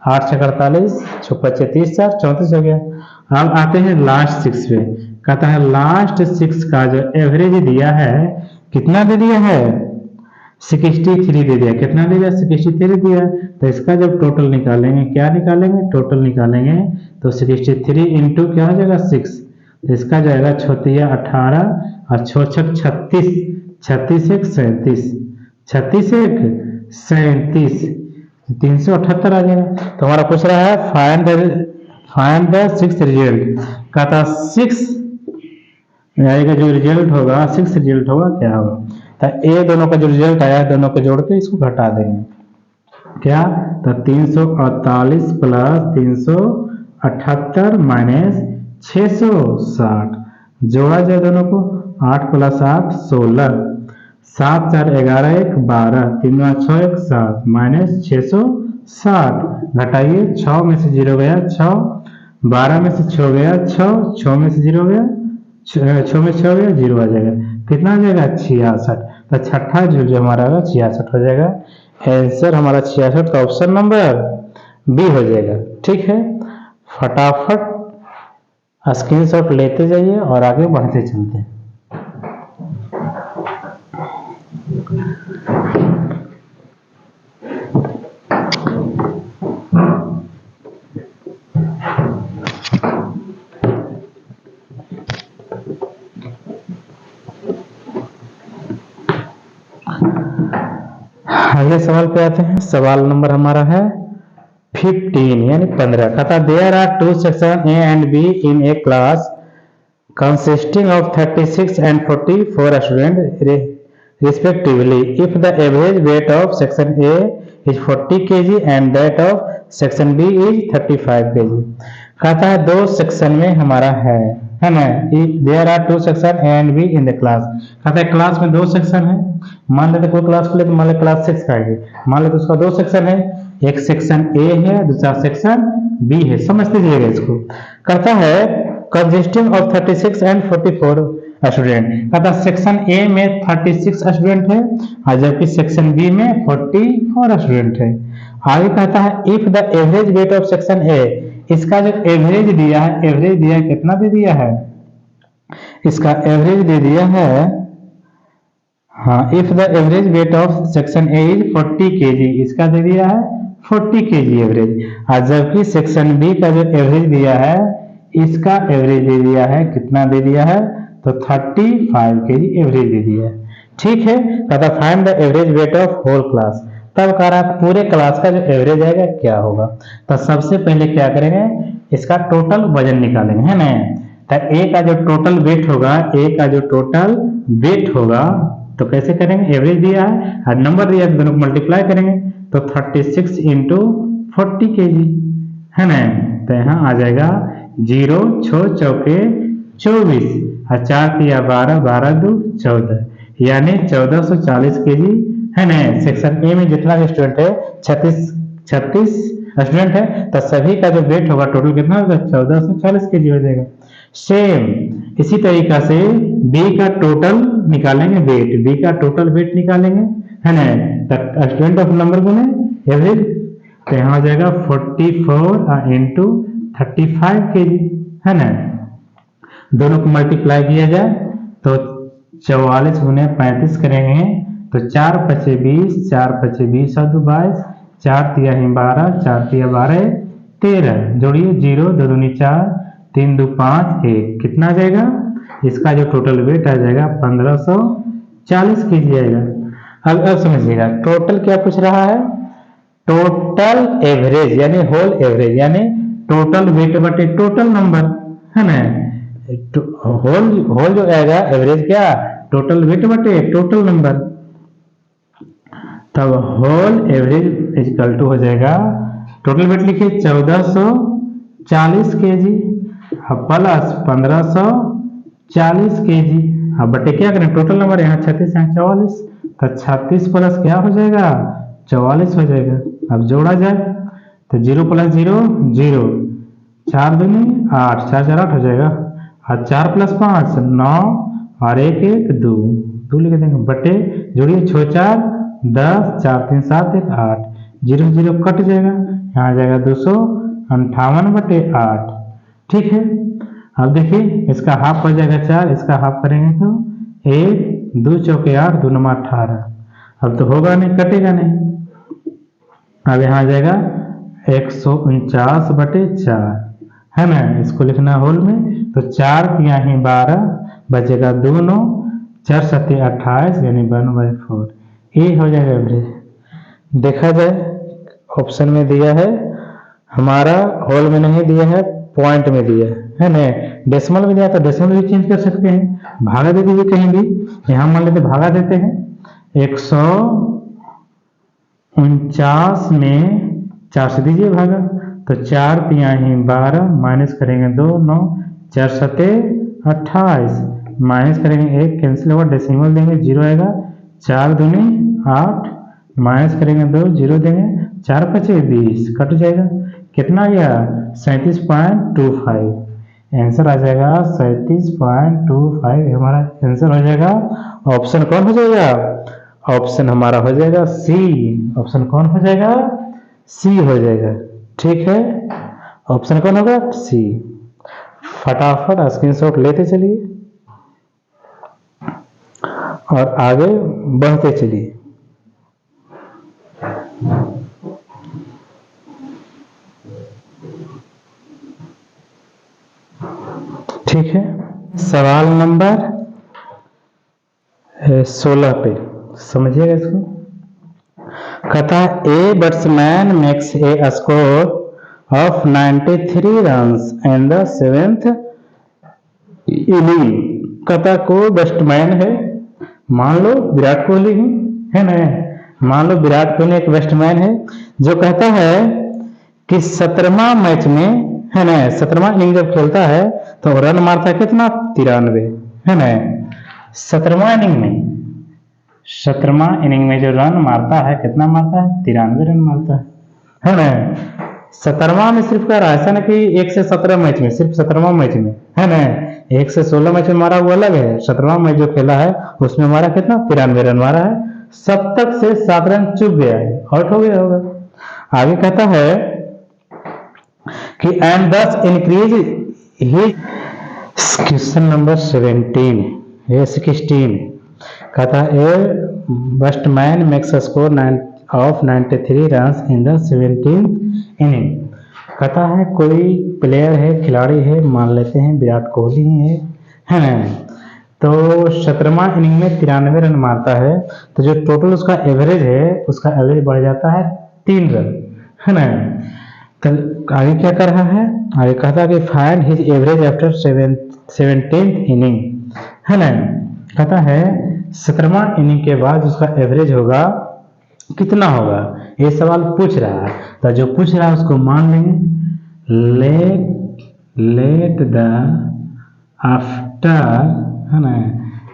8 छक 48 6 पचे 30 4 34 हो गया। अब आते हैं लास्ट 6 पे, कहता है लास्ट 6 का जो एवरेज दिया है कितना दे दिया है 63 दे दिया। कितना दे दिया 63 दिया। तो इसका जब टोटल निकालेंगे, क्या निकालेंगे टोटल निकालेंगे, तो 63 इंटू क्या हो जाएगा 6, तो इसका जाएगा 6 18 और 6 छक 36, 36 1 37, 36 1 37, 378 आ जाएगा। तो हमारा पूछ रहा है फाइंड द 6th रिजल्ट, कहता 6 आएगा जो रिजल्ट होगा 6 रिजल्ट होगा क्या होगा। तो ये दोनों का जो रिजल्ट आया है दोनों को जोड़ के इसको घटा देंगे, क्या, तो 348 प्लस 378 माइनस 660, जोड़ा जाए दोनों को, 8 प्लस 8 16, 7 4 11 1 12, 3 6 1 7 माइनस 660, घटाइए 6 में से 0 गया 6, 12 में से 6 गया 6, 6 में से 0 गया 6 में 6 गया 0 आ जाएगा। कितना आ जाएगा 66। तो छठा जो हमारा 66 हो जाएगा। आंसर हमारा 66 का ऑप्शन नंबर बी हो जाएगा, ठीक है। फटाफट स्क्रीनशॉट लेते जाइए और आगे बढ़ते चलते हैं। अगले सवाल पे आते हैं। सवाल नंबर हमारा है 15 यानी 15। कहता there are 2 section A and B in a class consisting of 36 and 44 students respectively. If the average weight of section A is 40 kg and that of section B is 35 kg. कहता है दो section में हमारा है ना। There are 2 section A and B in the class. कहता है class में 2 सेक्शन है। मान लेते कोई क्लास को ले तो मान ले क्लास 6 का है, मान लेते उसका 2 सेक्शन है, एक सेक्शन ए है दूसरा सेक्शन बी है। समझते जाइएगा इसको। कहता है कंसिस्टिंग ऑफ 36 एंड 44 स्टूडेंट। कहता सेक्शन ए में 36 स्टूडेंट है और जबकि सेक्शन बी में 44 स्टूडेंट है। आगे कहता है if the average weight of section A, इसका जो एवरेज दिया है, एवरेज दिया है कितना दे दिया है, इसका एवरेज दे दिया है, हाँ, if the average weight of section A is 40 kg, इसका दे दिया है 40 kg एवरेज। और जबकि सेक्शन बी का जो एवरेज दिया है, इसका एवरेज दे दिया है, कितना दे दिया है, तो 35 kg एवरेज दे दिया है, ठीक है। कहता find the average weight of whole class. तब कह रहा है पूरे क्लास का जो एवरेज आएगा क्या होगा। तो सबसे पहले क्या करेंगे, इसका टोटल वजन निकालेंगे, है ना। तो ए का जो टोटल वेट होगा, ए का जो टोटल वेट होगा, तो कैसे करेंगे, एवरेज दिया है और नंबर दिया है, दोनों को मल्टीप्लाई करेंगे तो 36 इंटू 40 kg, है ना। तो यहाँ आ जाएगा 0 6 चौके 24 और 4 तिया 12, 12 2 14, यानी 1440 kg, है ना। सेक्शन ए में जितना भी स्टूडेंट है 36 स्टूडेंट है, तो सभी का जो वेट होगा टोटल कितना होगा 1440 kg हो जाएगा। सेम इसी तरीका से बी का टोटल निकालेंगे, वेट बी का टोटल वेट निकालेंगे, है ना। तो स्टूडेंट ऑफ नंबर गुने एवरेज, तो यहाँ हो जाएगा 44 इंटू 35 kg, है ना। दोनों को मल्टीप्लाई किया जाए तो 44 गुने 35 करेंगे तो 4 पचे 20, 4 पचे 20 और 2 22, 4 तिया 12, 4 तिया 12 13, जोड़िए 0 2 दूनी 4, 3 2 5 1, कितना आ जाएगा, इसका जो टोटल वेट आ जाएगा 1540 kg आएगा। अब समझिएगा टोटल क्या पूछ रहा है, टोटल एवरेज यानी होल एवरेज, यानी टोटल वेट बटे टोटल नंबर, है ना। होल जो आएगा एवरेज क्या, टोटल वेट बटे टोटल नंबर, तब होल एवरेज इक्वल टू हो जाएगा, टोटल वेट लिखिए 1440 kg प्लस 1540 kg। अब बटे क्या करें, टोटल नंबर यहाँ 36 यहाँ 44, तो 36 प्लस क्या हो जाएगा 44 हो जाएगा। अब जोड़ा जाए तो 0 प्लस 0 0, 4 दूनी 8, 4 4 8 हो जाएगा, और 4 प्लस 5 9, और 1 1 2 2 लिख देंगे, बटे जोड़िए 6 4 10, 4 3 7 1 8, 0 0 कट जाएगा, यहाँ आ जाएगा 258/8। ठीक है। अब देखिए इसका हाफ हो जाएगा 4, इसका हाफ करेंगे तो 1 2 चौके 8, 2 9 18। अब तो होगा नहीं, कटेगा नहीं। अब यहाँ आ जाएगा 149/4 है ना, इसको लिखना होल में, तो 4 तिहाई 12 बचेगा 2 9, 4 7 28 यानी 1/4। ये हो जाएगा एवरेज। देखा जाए ऑप्शन में दिया है, हमारा होल में नहीं दिया है, पॉइंट में दिया है ना। डेसिमल में दिया तो डेसिमल भी चेंज कर सकते हैं, भागा दे दीजिए कहीं भी। यहाँ मान लेते भागा देते हैं, 149 में 4 से दीजिए भागा, तो 4 तिहाई 12 माइनस करेंगे 2 9, 4 7 28 माइनस करेंगे 1 कैंसिल होगा, डेसिमल देंगे 0 आएगा, 4 दूनी 8 माइनस करेंगे 2 0 देंगे, 4 5 20 कट जाएगा, कितना गया 37.25। आंसर आ जाएगा 37.25, हमारा आंसर हो जाएगा। ऑप्शन कौन हो जाएगा, ऑप्शन हमारा हो जाएगा सी। ऑप्शन कौन हो जाएगा, सी हो जाएगा। ठीक है, ऑप्शन कौन होगा, सी। फटाफट स्क्रीनशॉट लेते चलिए और आगे बढ़ते चलिए। ठीक है, सवाल नंबर 16 पे समझिएगा इसको। कहता है a batsman makes a score of 93 runs in the 7th inning. कहता कोई बैट्समैन है, मान लो विराट कोहली है ना, मान लो विराट कोहली एक बैट्समैन है जो कहता है कि 17वां मैच में है ना, 17वां इनिंग जब खेलता है तो रन मारता है कितना 93 है ना। 17वां इनिंग में जो रन मारता है कितना मारता है 93 रन मारता है ना। 17वां में सिर्फ कह रहा है, ऐसा ना कि 1 से 17 मैच में, सिर्फ 17वां मैच में है ना। 1 से 16 मैच में मारा वो अलग है, 17वां मैच जो खेला है उसमें मारा कितना 93 रन मारा है। 70 से 7 रन चूक गया है, आउट हो गया होगा। आगे कहता है कि एंड दस इंक्रीज ही। क्वेश्चन नंबर 17 ये 16 कहता है a batsman makes score of 93 run in the 17th inning. कहता है कोई प्लेयर है, खिलाड़ी है, मान लेते हैं विराट कोहली है ना, तो 17वां इनिंग में 93 रन मारता है, तो जो टोटल उसका एवरेज है, उसका एवरेज बढ़ जाता है 3 रन है ना। तो आगे क्या कर रहा है, आगे कहता है कि find his average after 17th inning है ना। कहता है 17वां इनिंग के बाद उसका एवरेज होगा कितना होगा, ये सवाल पूछ रहा है। तो जो पूछ रहा है उसको मान लेंगे, लेट द आफ्टर है ना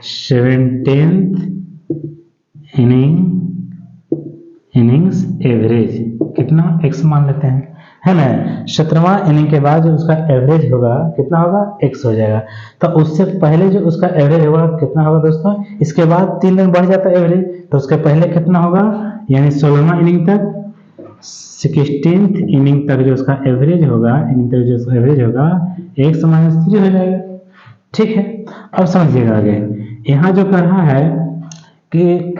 17th इनिंग्स एवरेज कितना x मान लेते हैं है ना। 17वां इनिंग के बाद जो उसका एवरेज होगा कितना होगा x हो जाएगा। तो उससे पहले जो उसका एवरेज होगा कितना होगा दोस्तों, इसके बाद 3 रन बढ़ जाता है एवरेज, तो उसके पहले कितना होगा, यानी 16वां इनिंग तक 16th इनिंग तक जो उसका एवरेज होगा, इनिंग तक जो उसका एवरेज होगा x - 3 हो जाएगा। ठीक है, अब समझिएगा आगे यहाँ जो कर रहा है कि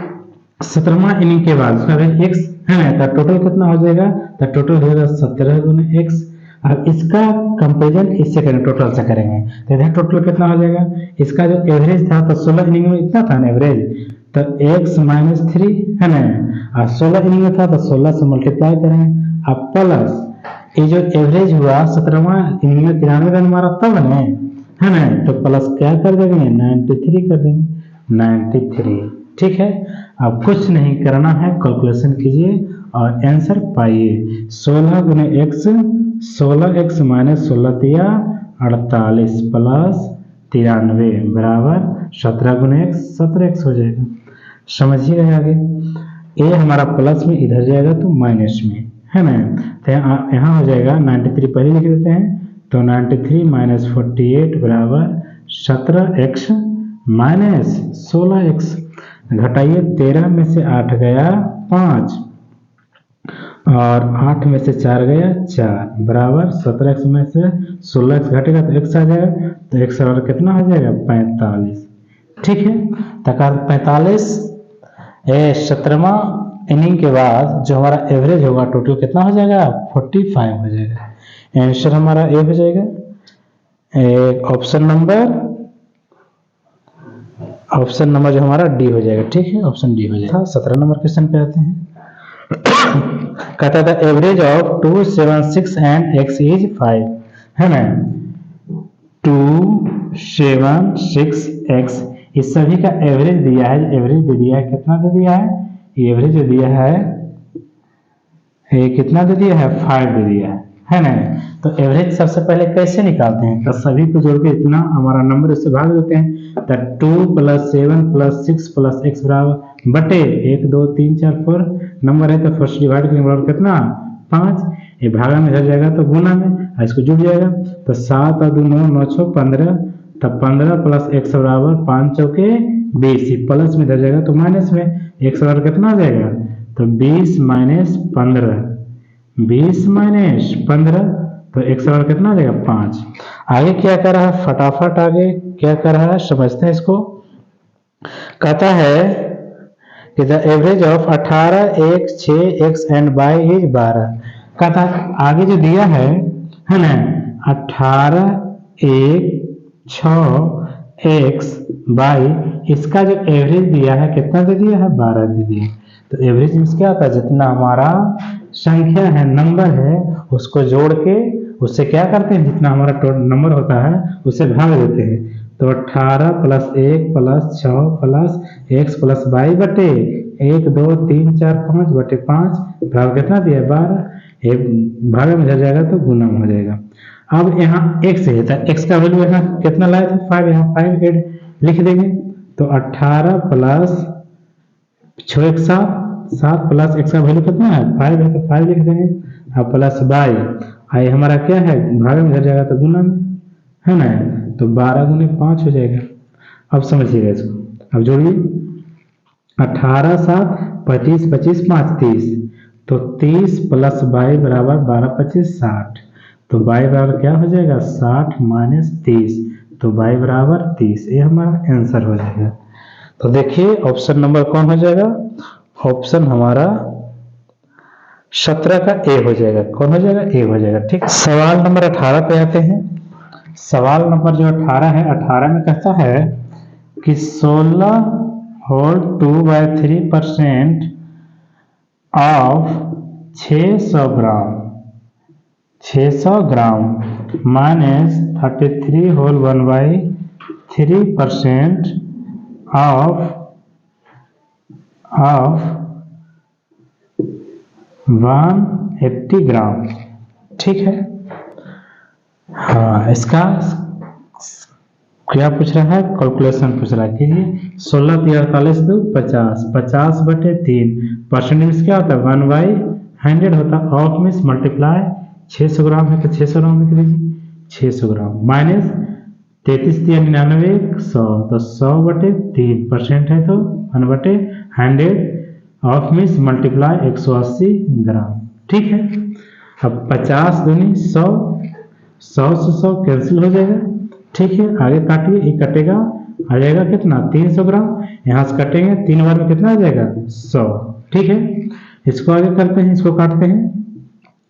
17वां इनिंग के बाद उसका x है ना, तो टोटल कितना हो जाएगा, तो टोटल हो जाएगा 17 गुना x। अब इसका कंपेरिजन इससे करेंगे, टोटल से करेंगे, तो इधर टोटल कितना हो जाएगा, इसका जो एवरेज था तो 16 इनिंग में इतना था ना एवरेज, तो x - 3 है ना, और 16 इनिंग में था तो 16 से मल्टीप्लाई करेंगे, अब प्लस ये जो एवरेज हुआ 17वां इनिंग में 93 रन मारा तब ना है ना, तो प्लस क्या कर देंगे 93 कर देंगे 93। ठीक है, अब कुछ नहीं करना है, कैलकुलेशन कीजिए और आंसर पाइए। 16 गुने एक्स, 16x माइनस 16 दिया 48 प्लस 93 बराबर 17 गुने एक्स, 17x हो जाएगा। समझिएगा आगे, ए हमारा प्लस में इधर जाएगा तो माइनस में, है ना। तो यहाँ हो जाएगा 93 पहले लिख देते हैं, तो 93 माइनस 48 बराबर 17x माइनस 16x। घटाइए, 13 में से 8 गया 5 और 8 में से 4 गया 4 बराबर 17x में से 16x घटेगा तो x आ जाएगा, तो x और कितना हो जाएगा 45। ठीक है, तक 45 17वां इनिंग के बाद जो हमारा एवरेज होगा टोटल कितना हो जाएगा 45 हो जाएगा। आंसर हमारा ए हो जाएगा। ऑप्शन नंबर जो हमारा डी हो जाएगा। ठीक है, ऑप्शन डी हो जाएगा। 17 नंबर क्वेश्चन पे आते हैं। कहता था average of 2, 7, 6 and x is 5, है ना। 2, 7, 6 x इस सभी का एवरेज दिया है। एवरेज दे दिया है, कितना दे दिया है, एवरेज दे दिया है, ये कितना दे दिया है 5 दे दिया है ना। तो एवरेज सबसे पहले कैसे निकालते हैं, तो सभी को जोड़ के इतना हमारा नंबर इससे भाग देते हैं। तो 2 + 7 + 6 + x बराबर बटे 1 2 3 4 4 नंबर है, तो फर्स्ट डिवाइड करने बराबर कितना 5। ये भागा में इधर जाएगा तो गुना में, इसको जुड़ जाएगा, तो 7 और 2 9 9 6 15, तब 15 + x बराबर 5 चौके 20, प्लस में इधर जाएगा तो माइनस में, x बराबर कितना आ जाएगा, तो 20 माइनस 15, 20 माइनस 15, तो x बराबर कितना आ जाएगा 5। आगे क्या कर रहा है, फटाफट आगे क्या कर रहा है समझते हैं इसको। कहता है कि the average of 18 1 6 x and y is 12। कहता है आगे जो दिया है ना 18 1 6 x y, इसका जो एवरेज दिया है कितना दे दिया है 12 दे दिया। तो एवरेज मींस क्या होता है, जितना हमारा संख्या है नंबर है उसको जोड़ के उससे क्या करते हैं, जितना हमारा टोटल नंबर होता है उसे भाग देते हैं। तो 18 + 1 + 6 + x + y बटे 1 2 3 4 5 बटे 5 बराबर कितना दिया 12। एक भाग में चल जाएगा तो गुना में हो जाएगा। अब यहाँ x है, तो x का वैल्यू यहाँ कितना लाए थे 5, यहाँ 5 ऐड लिख देंगे। तो 18 + 6 1 7 + x का वैल्यू कितना है 5 है, तो 5 लिख देंगे। अब प्लस y आई हमारा क्या है भाग में चल जाएगा तो गुना में, है ना। तो 12 गुने 5 हो जाएगा। अब समझिएगा इसको, अब जोड़िए 18 7 25 25 5 30, तो 30 + y बराबर 12 25 60, तो y बराबर क्या हो जाएगा 60 माइनस 30, तो y बराबर 30। ये हमारा आंसर हो जाएगा। तो देखिए ऑप्शन नंबर कौन हो जाएगा, ऑप्शन हमारा 17 का ए हो जाएगा। कौन हो जाएगा, ए हो जाएगा। ठीक, सवाल नंबर 18 पे आते हैं। सवाल नंबर जो 18 है, 18 में कहता है कि 16 whole 2/3% of 600 gram minus 33 whole 1/3% of 180 gram. ठीक है, हाँ इसका क्या पूछ रहा है, कैलकुलेशन पूछ रहा है। कीजिए 16 × 48 2 50, 50 बटे 3 परसेंटेज क्या होता है 1/100 होता है। ऑफ मीन्स मल्टीप्लाई 600 ग्राम है तो 600 ग्राम लिख दीजिए, 600 ग्राम माइनस 33 × 99 100, तो 100 बटे 3% है तो 1/100 ऑफ मीन्स मल्टीप्लाई 180 ग्राम। ठीक है, अब 50 दूनी 100, 100 से 100 कैंसिल हो जाएगा। ठीक है, आगे काटिए, ये कटेगा आ जाएगा कितना 300 ग्राम, यहाँ से कटेंगे 3 बार में कितना आ जाएगा 100। ठीक है, इसको आगे करते हैं, इसको काटते हैं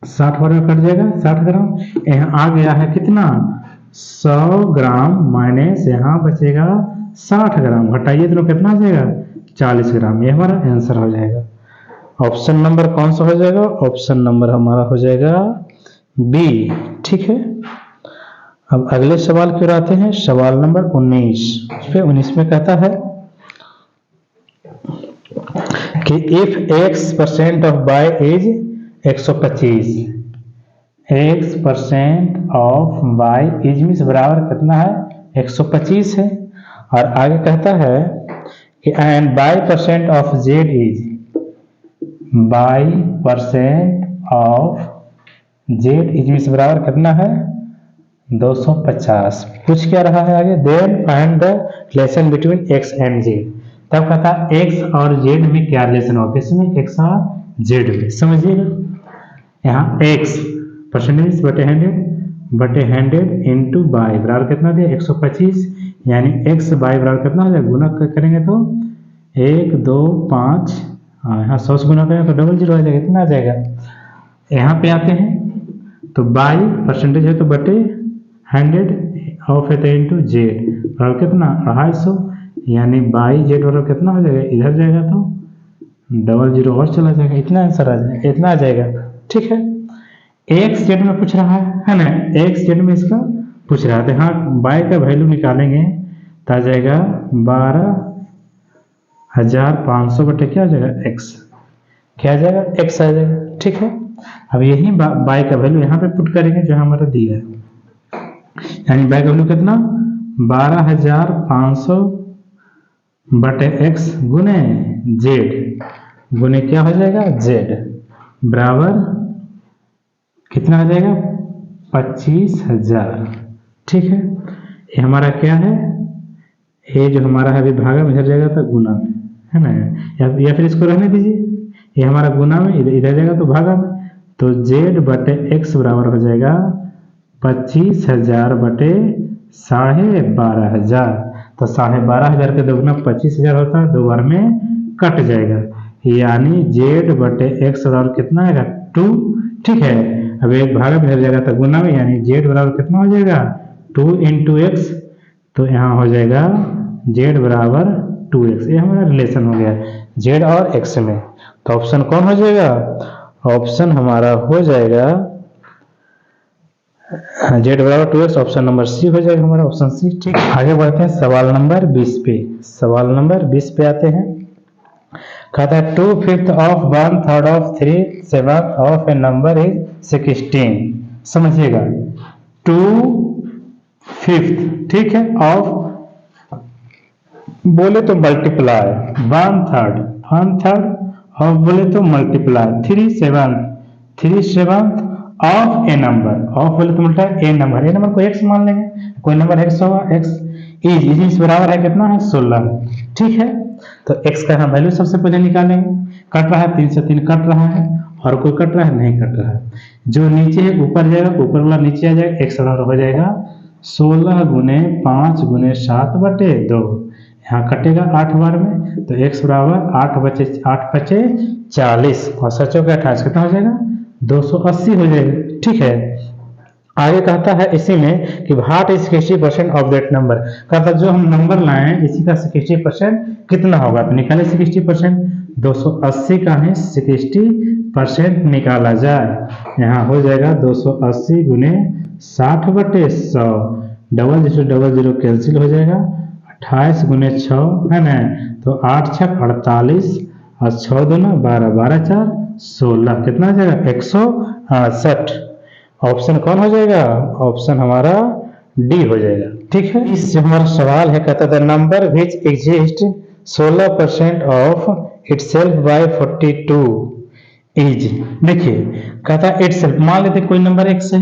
60 बार में कट जाएगा 60 ग्राम। यहाँ आ गया है कितना 100 ग्राम माइनस यहाँ बचेगा 60 ग्राम, घटाइए तो कितना आ जाएगा 40 ग्राम। ये हमारा आंसर हो जाएगा। ऑप्शन नंबर कौन सा हो जाएगा, ऑप्शन नंबर हमारा हो जाएगा बी। ठीक है, अब अगले सवाल की ओर आते हैं। सवाल नंबर 19 पे 19 में कहता है कि if x% of y is 125, x% of y is means बराबर कितना है 125 है। और आगे कहता है कि and y% of z is y% of z is means बराबर कितना है 250। पूछ क्या रहा है आगे, then find the relation between x and z। तब कहता है x और z में क्या रिलेशन होगा, किसमें x और z में, समझिएगा। यहाँ x परसेंटेज बटे 100 इंटू बाई बराबर कितना दिया 125, यानी x बाई बराबर कितना हो जाएगा, गुना करेंगे तो 1 2 5, यहाँ 100 से गुना करेंगे तो 00 आ जाएगा, इतना आ जाएगा। यहाँ पे आते हैं तो बाई परसेंटेज है तो बटे 100 ऑफ है तो इंटू जेड बराबर कितना 250, यानी बाई जेड बराबर कितना हो जाएगा, इधर जाएगा तो 00 और चला जाएगा, इतना आंसर आ जाएगा, इतना आ जाएगा। ठीक है, एक्स जेड में पूछ रहा है ना, एक्स जेड में इसका पूछ रहा है तो हाँ बाई का वैल्यू निकालेंगे तो आ जाएगा 12,500 बटे क्या आ जाएगा एक्स, क्या आ जाएगा एक्स आ जाएगा। ठीक है, अब यही बाई का वैल्यू यहाँ पे पुट करेंगे जो हमारा दिया है, यानी बाई का वैल्यू कितना 12,500 बटे एक्स गुने जेड गुने क्या हो जाएगा जेड बराबर कितना आ जाएगा 25,000। ठीक है, ये हमारा क्या है, ये जो हमारा है अभी भागा में इधर जाएगा तो गुना में है ना, या फिर इसको रहने दीजिए, ये हमारा गुना में इधर जाएगा तो भागा में, तो जेड बटे एक्स बराबर हो जाएगा 25,000 बटे 12,500। तो 12,500 के दोगुना 25,000 होता है, दो बार में कट जाएगा, यानी जेड बटे एक्स बराबर कितना आएगा 2। ठीक है, अब एक भागा में इधर जाएगा तो गुना में, यानी जेड बराबर कितना हो जाएगा 2 इंटू एक्स, तो यहाँ हो जाएगा जेड बराबर 2x। ये हमारा रिलेशन हो गया जेड और एक्स में। तो ऑप्शन कौन हो जाएगा, ऑप्शन हमारा हो जाएगा जेड बराबर 2x, ऑप्शन नंबर सी हो जाएगा हमारा, ऑप्शन सी। ठीक, आगे बढ़ते हैं सवाल नंबर 20 पे। सवाल नंबर 20 पे आते हैं, कहता है 2/5 of 1/3 of 3/7 of A number is 16। समझिएगा 2/5 ठीक है ऑफ बोले तो मल्टीप्लाई 1/3 ऑफ बोले तो multiply 3/7 of A number, of बोले तो मल्टीप्लाई ए नंबर को x मान लेंगे, कोई नंबर x होगा, x इज बराबर है कितना है 16। ठीक है, तो x का हम वैल्यू सबसे पहले निकालेंगे, कट रहा है 3 से 3 कट रहा है, और कोई कट रहा है नहीं कट रहा है, जो नीचे है ऊपर जाएगा, ऊपर वाला नीचे आ जाएगा, x बराबर हो जाएगा 16 गुने 5 गुने 7 बटे 2, यहाँ कटेगा 8 बार में, तो x बराबर 8 बचे 40 और 7 का 28 कितना हो जाएगा 280 हो जाएगा। ठीक है, आगे कहता है इसी में कि what is 60% of that number, कहता जो हम नंबर लाए इसी का 60% कितना होगा, तो निकाले 60%, 280 का है 60% निकाला जाए, यहाँ हो जाएगा 280 गुने 60 बटे 100, 00 कैंसिल हो जाएगा, 28 गुने 6 है ना, तो 8 6 48 और 6 दूना 12, 12 4 16 कितना हो जाएगा 168। ऑप्शन कौन हो जाएगा, ऑप्शन हमारा डी हो जाएगा। ठीक है, इस जो हमारा सवाल है कहता था number which exceeds 16% of itself by 42 इज। देखिए कहता इटसेल्फ, मान लेते कोई नंबर x है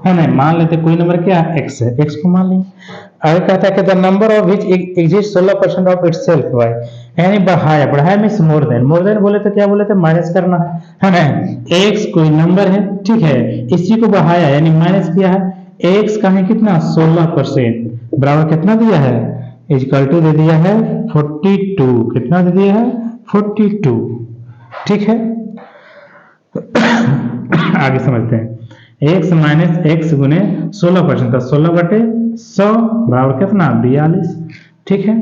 ना, मान लेते कोई नंबर क्या x है, x को मान लें। आगे कहता है कि the number of which exceeds 16% of itself by, यानी बढ़ाया मींस मोर देन बोले तो क्या बोले थे माइनस करना है ना, x कोई नंबर है ठीक है, इसी को बढ़ाया यानी माइनस किया है, x का है कितना 16% बराबर कितना दिया है इक्वल टू दे दिया है 42, कितना दे दिया है 42। ठीक है, आगे समझते हैं x माइनस x गुने 16%, तो 16 बटे 100 बराबर कितना 42। ठीक है,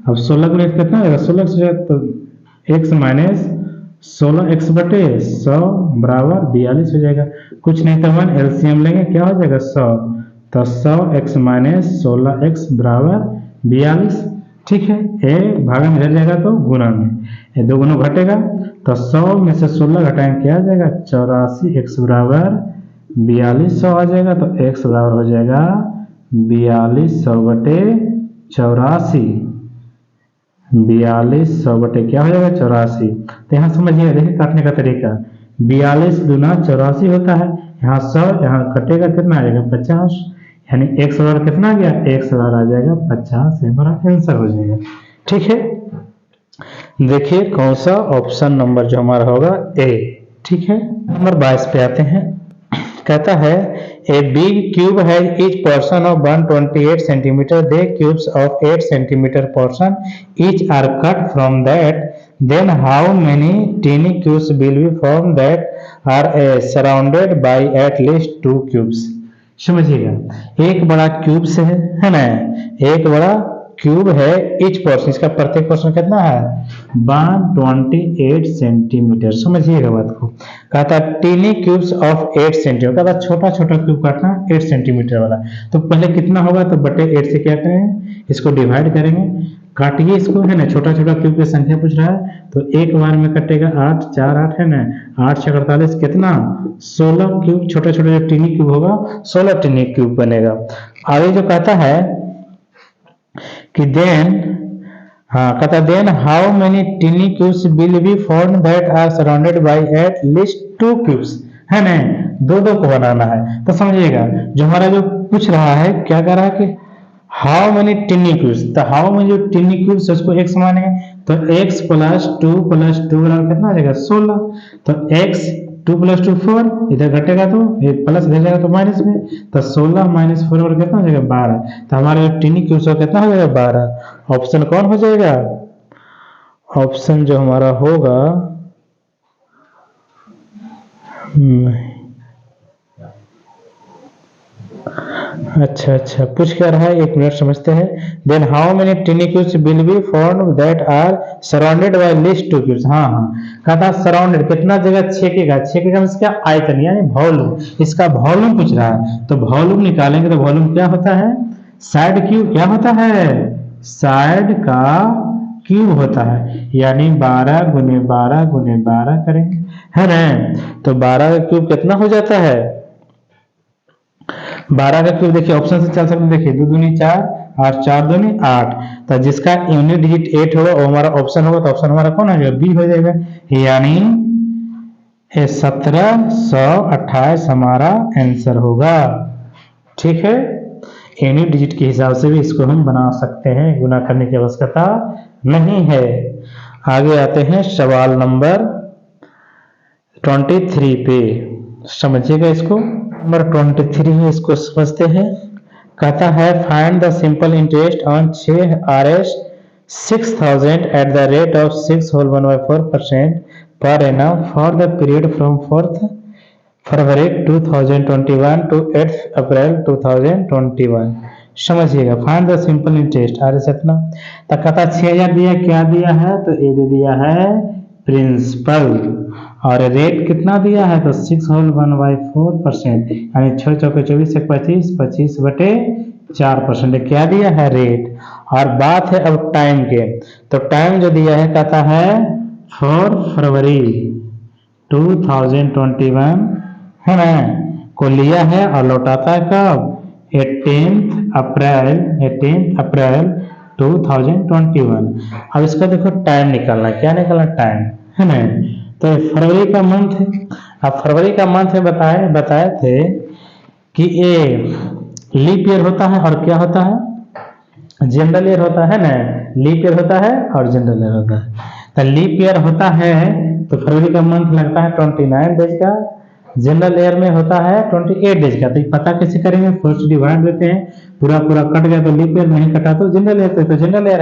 अब 16 गुने कितना होगा 16 से, तो x माइनस 16x बटे 100 बराबर 42 हो जाएगा, कुछ नहीं तो 1 एलसीएम लेंगे क्या हो जाएगा 100, तो 100x माइनस 16x बराबर 42। ठीक है, ए भागा में इधर जाएगा तो गुना में, ये 2 गुना घटेगा तो 100 में से 16 घटाएंगे क्या आ जाएगा 84, x बराबर 4200 आ जाएगा। तो x बराबर हो जाएगा 4200 बटे 84, 4200 बटे क्या हो जाएगा 84। तो यहाँ समझिए, देखिए काटने का तरीका, 42 दूना 84 होता है, यहाँ 100, यहाँ कटेगा कितना आ जाएगा 50, यानी x बराबर कितना आ गया, x बराबर आ जाएगा 50, हमारा आंसर हो जाएगा। ठीक है, देखिए कौन सा ऑप्शन नंबर जो हमारा होगा ए। ठीक है, नंबर 22 पे आते हैं। कहता है a big cube has each portion of 128 centimetre, they cubes of 8 centimetre portion each are cut from that, then how many tiny cubes will be form that are surrounded by at least 2 cubes. समझिएगा, एक बड़ा cube से है ना, एक बड़ा cube है, etch portion, इसका प्रत्येक पोर्शन कितना है 128 सेंटीमीटर। समझिएगा बात को, कहता टीनी क्यूब्स ऑफ 8 सेंटीमीटर, कहता छोटा छोटा क्यूब काटना 8 सेंटीमीटर वाला। तो पहले कितना होगा, तो बटे 8 से क्या करेंगे, इसको डिवाइड करेंगे, काटिए इसको, है ना, छोटा छोटा क्यूब की संख्या पूछ रहा है तो एक बार में कटेगा 8, 4 8 है ना, 8 6 48 कितना 16 क्यूब, छोटा छोटा जो टीनी क्यूब होगा 16 टीनी क्यूब बनेगा। आगे जो कहता है कि देन, हाँ कहता then how many tiny cubes will be form that are surrounded by at least 2 cubes, है ना, दो दो को बनाना है। तो समझिएगा, जो हमारा जो पूछ रहा है क्या कह रहा है कि हाउ मेनी टीनी क्यूब्स, तो हाउ में जो टीनी क्यूब्स उसको x मानेंगे, तो x प्लस 2 बराबर कितना आ जाएगा 16, तो x 2 + 2 4, इधर घटेगा तो ये प्लस इधर जाएगा तो माइनस में, तो 16 - 4 बराबर कितना हो जाएगा 12। तो हमारा जो टीनी क्यूब्स कितना हो जाएगा 12। ऑप्शन कौन हो जाएगा, ऑप्शन जो हमारा होगा अच्छा पूछ क्या रहा है, 1 मिनट समझते हैं। Then how many tiny cubes will be formed that are surrounded by least 2 cubes. हाँ कहता सराउंडेड कितना जगह छेकेगा, छेकेगा मतलब क्या आयतन यानी वॉल्यूम, इसका वॉल्यूम पूछ रहा है। तो वॉल्यूम निकालेंगे तो वॉल्यूम क्या होता है, साइड क्यूब क्या होता है, साइड का क्यूब होता है, यानी 12 × 12 × 12 करेंगे, है ना। तो 12 का क्यूब कितना हो जाता है, 12 का क्यूब देखिए ऑप्शन से चल सकते हैं, देखिए 2 दूनी 4 और 4 दूनी 8, तो जिसका यूनिट डिजिट 8 होगा वो हमारा ऑप्शन होगा, तो ऑप्शन हमारा कौन है बी हो जाएगा, यानी 1728 हमारा आंसर होगा। ठीक है, यूनिट डिजिट के हिसाब से भी इसको हम बना सकते हैं, गुना करने की आवश्यकता नहीं है। आगे आते हैं सवाल नंबर 23 पे, समझिएगा इसको, नंबर 23 है, इसको समझते हैं। कहता है find the simple interest on 6 Rs 6000 at the rate of 6.14% per annum for the period from 4th February 2021 to 8th April 2021। समझिएगा, find the simple interest are इतना, तो कहता 6000 दिया, क्या दिया है, तो ये दे दिया है प्रिंसिपल, और रेट कितना दिया है, तो 6.14%, यानी 6 चौके 24 से 25, 25 बटे 4% क्या दिया है रेट। और बात है अब टाइम के, तो टाइम जो दिया है कहता है 4 फरवरी 2021 है ना को लिया है, और लौटाता है कब 18 अप्रैल 2021। अब इसका देखो टाइम निकालना, क्या निकालना टाइम, है ना। तो फरवरी का मंथ है, अब फरवरी का मंथ है बताए थे कि ये लीप ईयर होता है और क्या होता है जनरल ईयर होता है ना, लीप ईयर होता है और जनरल ईयर होता है। तो लीप ईयर होता है तो फरवरी का मंथ लगता है 29 डेज का, जनरल ईयर में होता है 28 डेज का। तो पता कैसे करेंगे, फर्स्ट डिवाइड देते हैं, पूरा कट गया तो लीप ईयर, नहीं कटा तो जनरल ईयर, तो जनरल ईयर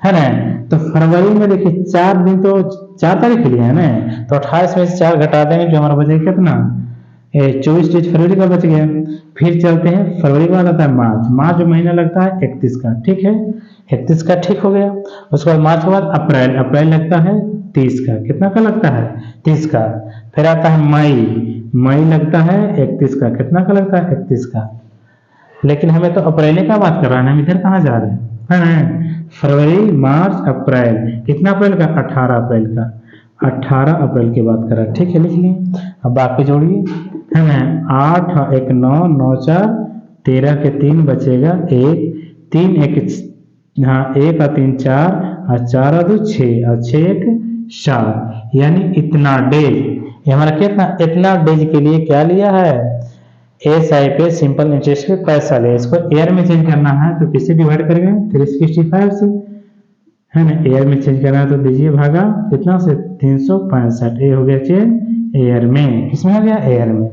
है ना। तो फरवरी में देखिए 4 दिन तो 4 तारीख के लिए है ना, तो 28 में से 4 घटा देंगे, जो हमारा बचेगा कितना 24 डेज फरवरी का बच गया। फिर चलते हैं फरवरी के बाद आता है मार्च महीना लगता है 31 का, ठीक है 31 का ठीक हो गया। उसके बाद मार्च के बाद अप्रैल लगता है 30 का, कितना का लगता है 30 का। फिर आता है मई लगता है 31 का, कितना का लगता है 31 का। लेकिन हमें तो अप्रैल का बात कर रहा है, हम इधर कहाँ जा रहे हैं, है ना। फरवरी, मार्च, अप्रैल, कितना अप्रैल का? 18 अप्रैल का, 18 अप्रैल की बात कर रहा है, ठीक है, लिख लिए। अब बाकी जोड़िए, है ना। 8 1 9, 9 4 13 के 3 बचेगा 1, 3 1 हाँ 1 और 3 4 और 4 और 2 6 और 6 1 4, यानी इतना डेज। ये हमारा कितना? इतना डेज के लिए क्या लिया है? एसआई पे सिंपल इंटरेस्ट पे पैसा ले। इसको एयर में चेंज करना है तो किससे डिवाइड करेंगे? 365 से, है ना। एयर में चेंज करना है तो दीजिए भागा कितना से? 365। ये हो गया चेंज एयर में, किसमें हो गया? एयर में।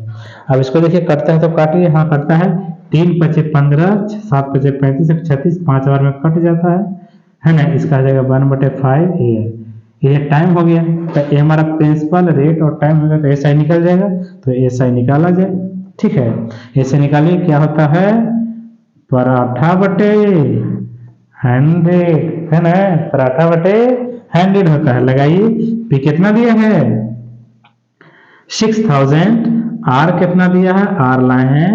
अब इसको देखिए कटता है तो काटिए, हाँ कटता है। 3 5 15, 7 5 35, 36, 5 बार में कट जाता है ना। इसका आ जाएगा 1/5 एयर। ये टाइम हो गया, तो ये हमारा प्रिंसिपल रेट और टाइम होगा, तो एसआई निकल जाएगा। तो एसआई निकाला जाए, ठीक है। ऐसे निकालिए, क्या होता है? पराठा बटे 100, है ना। पराठा बटे 100 होता है। लगाइए, पी कितना दिया है? 6000। आर कितना दिया है? आर लाए हैं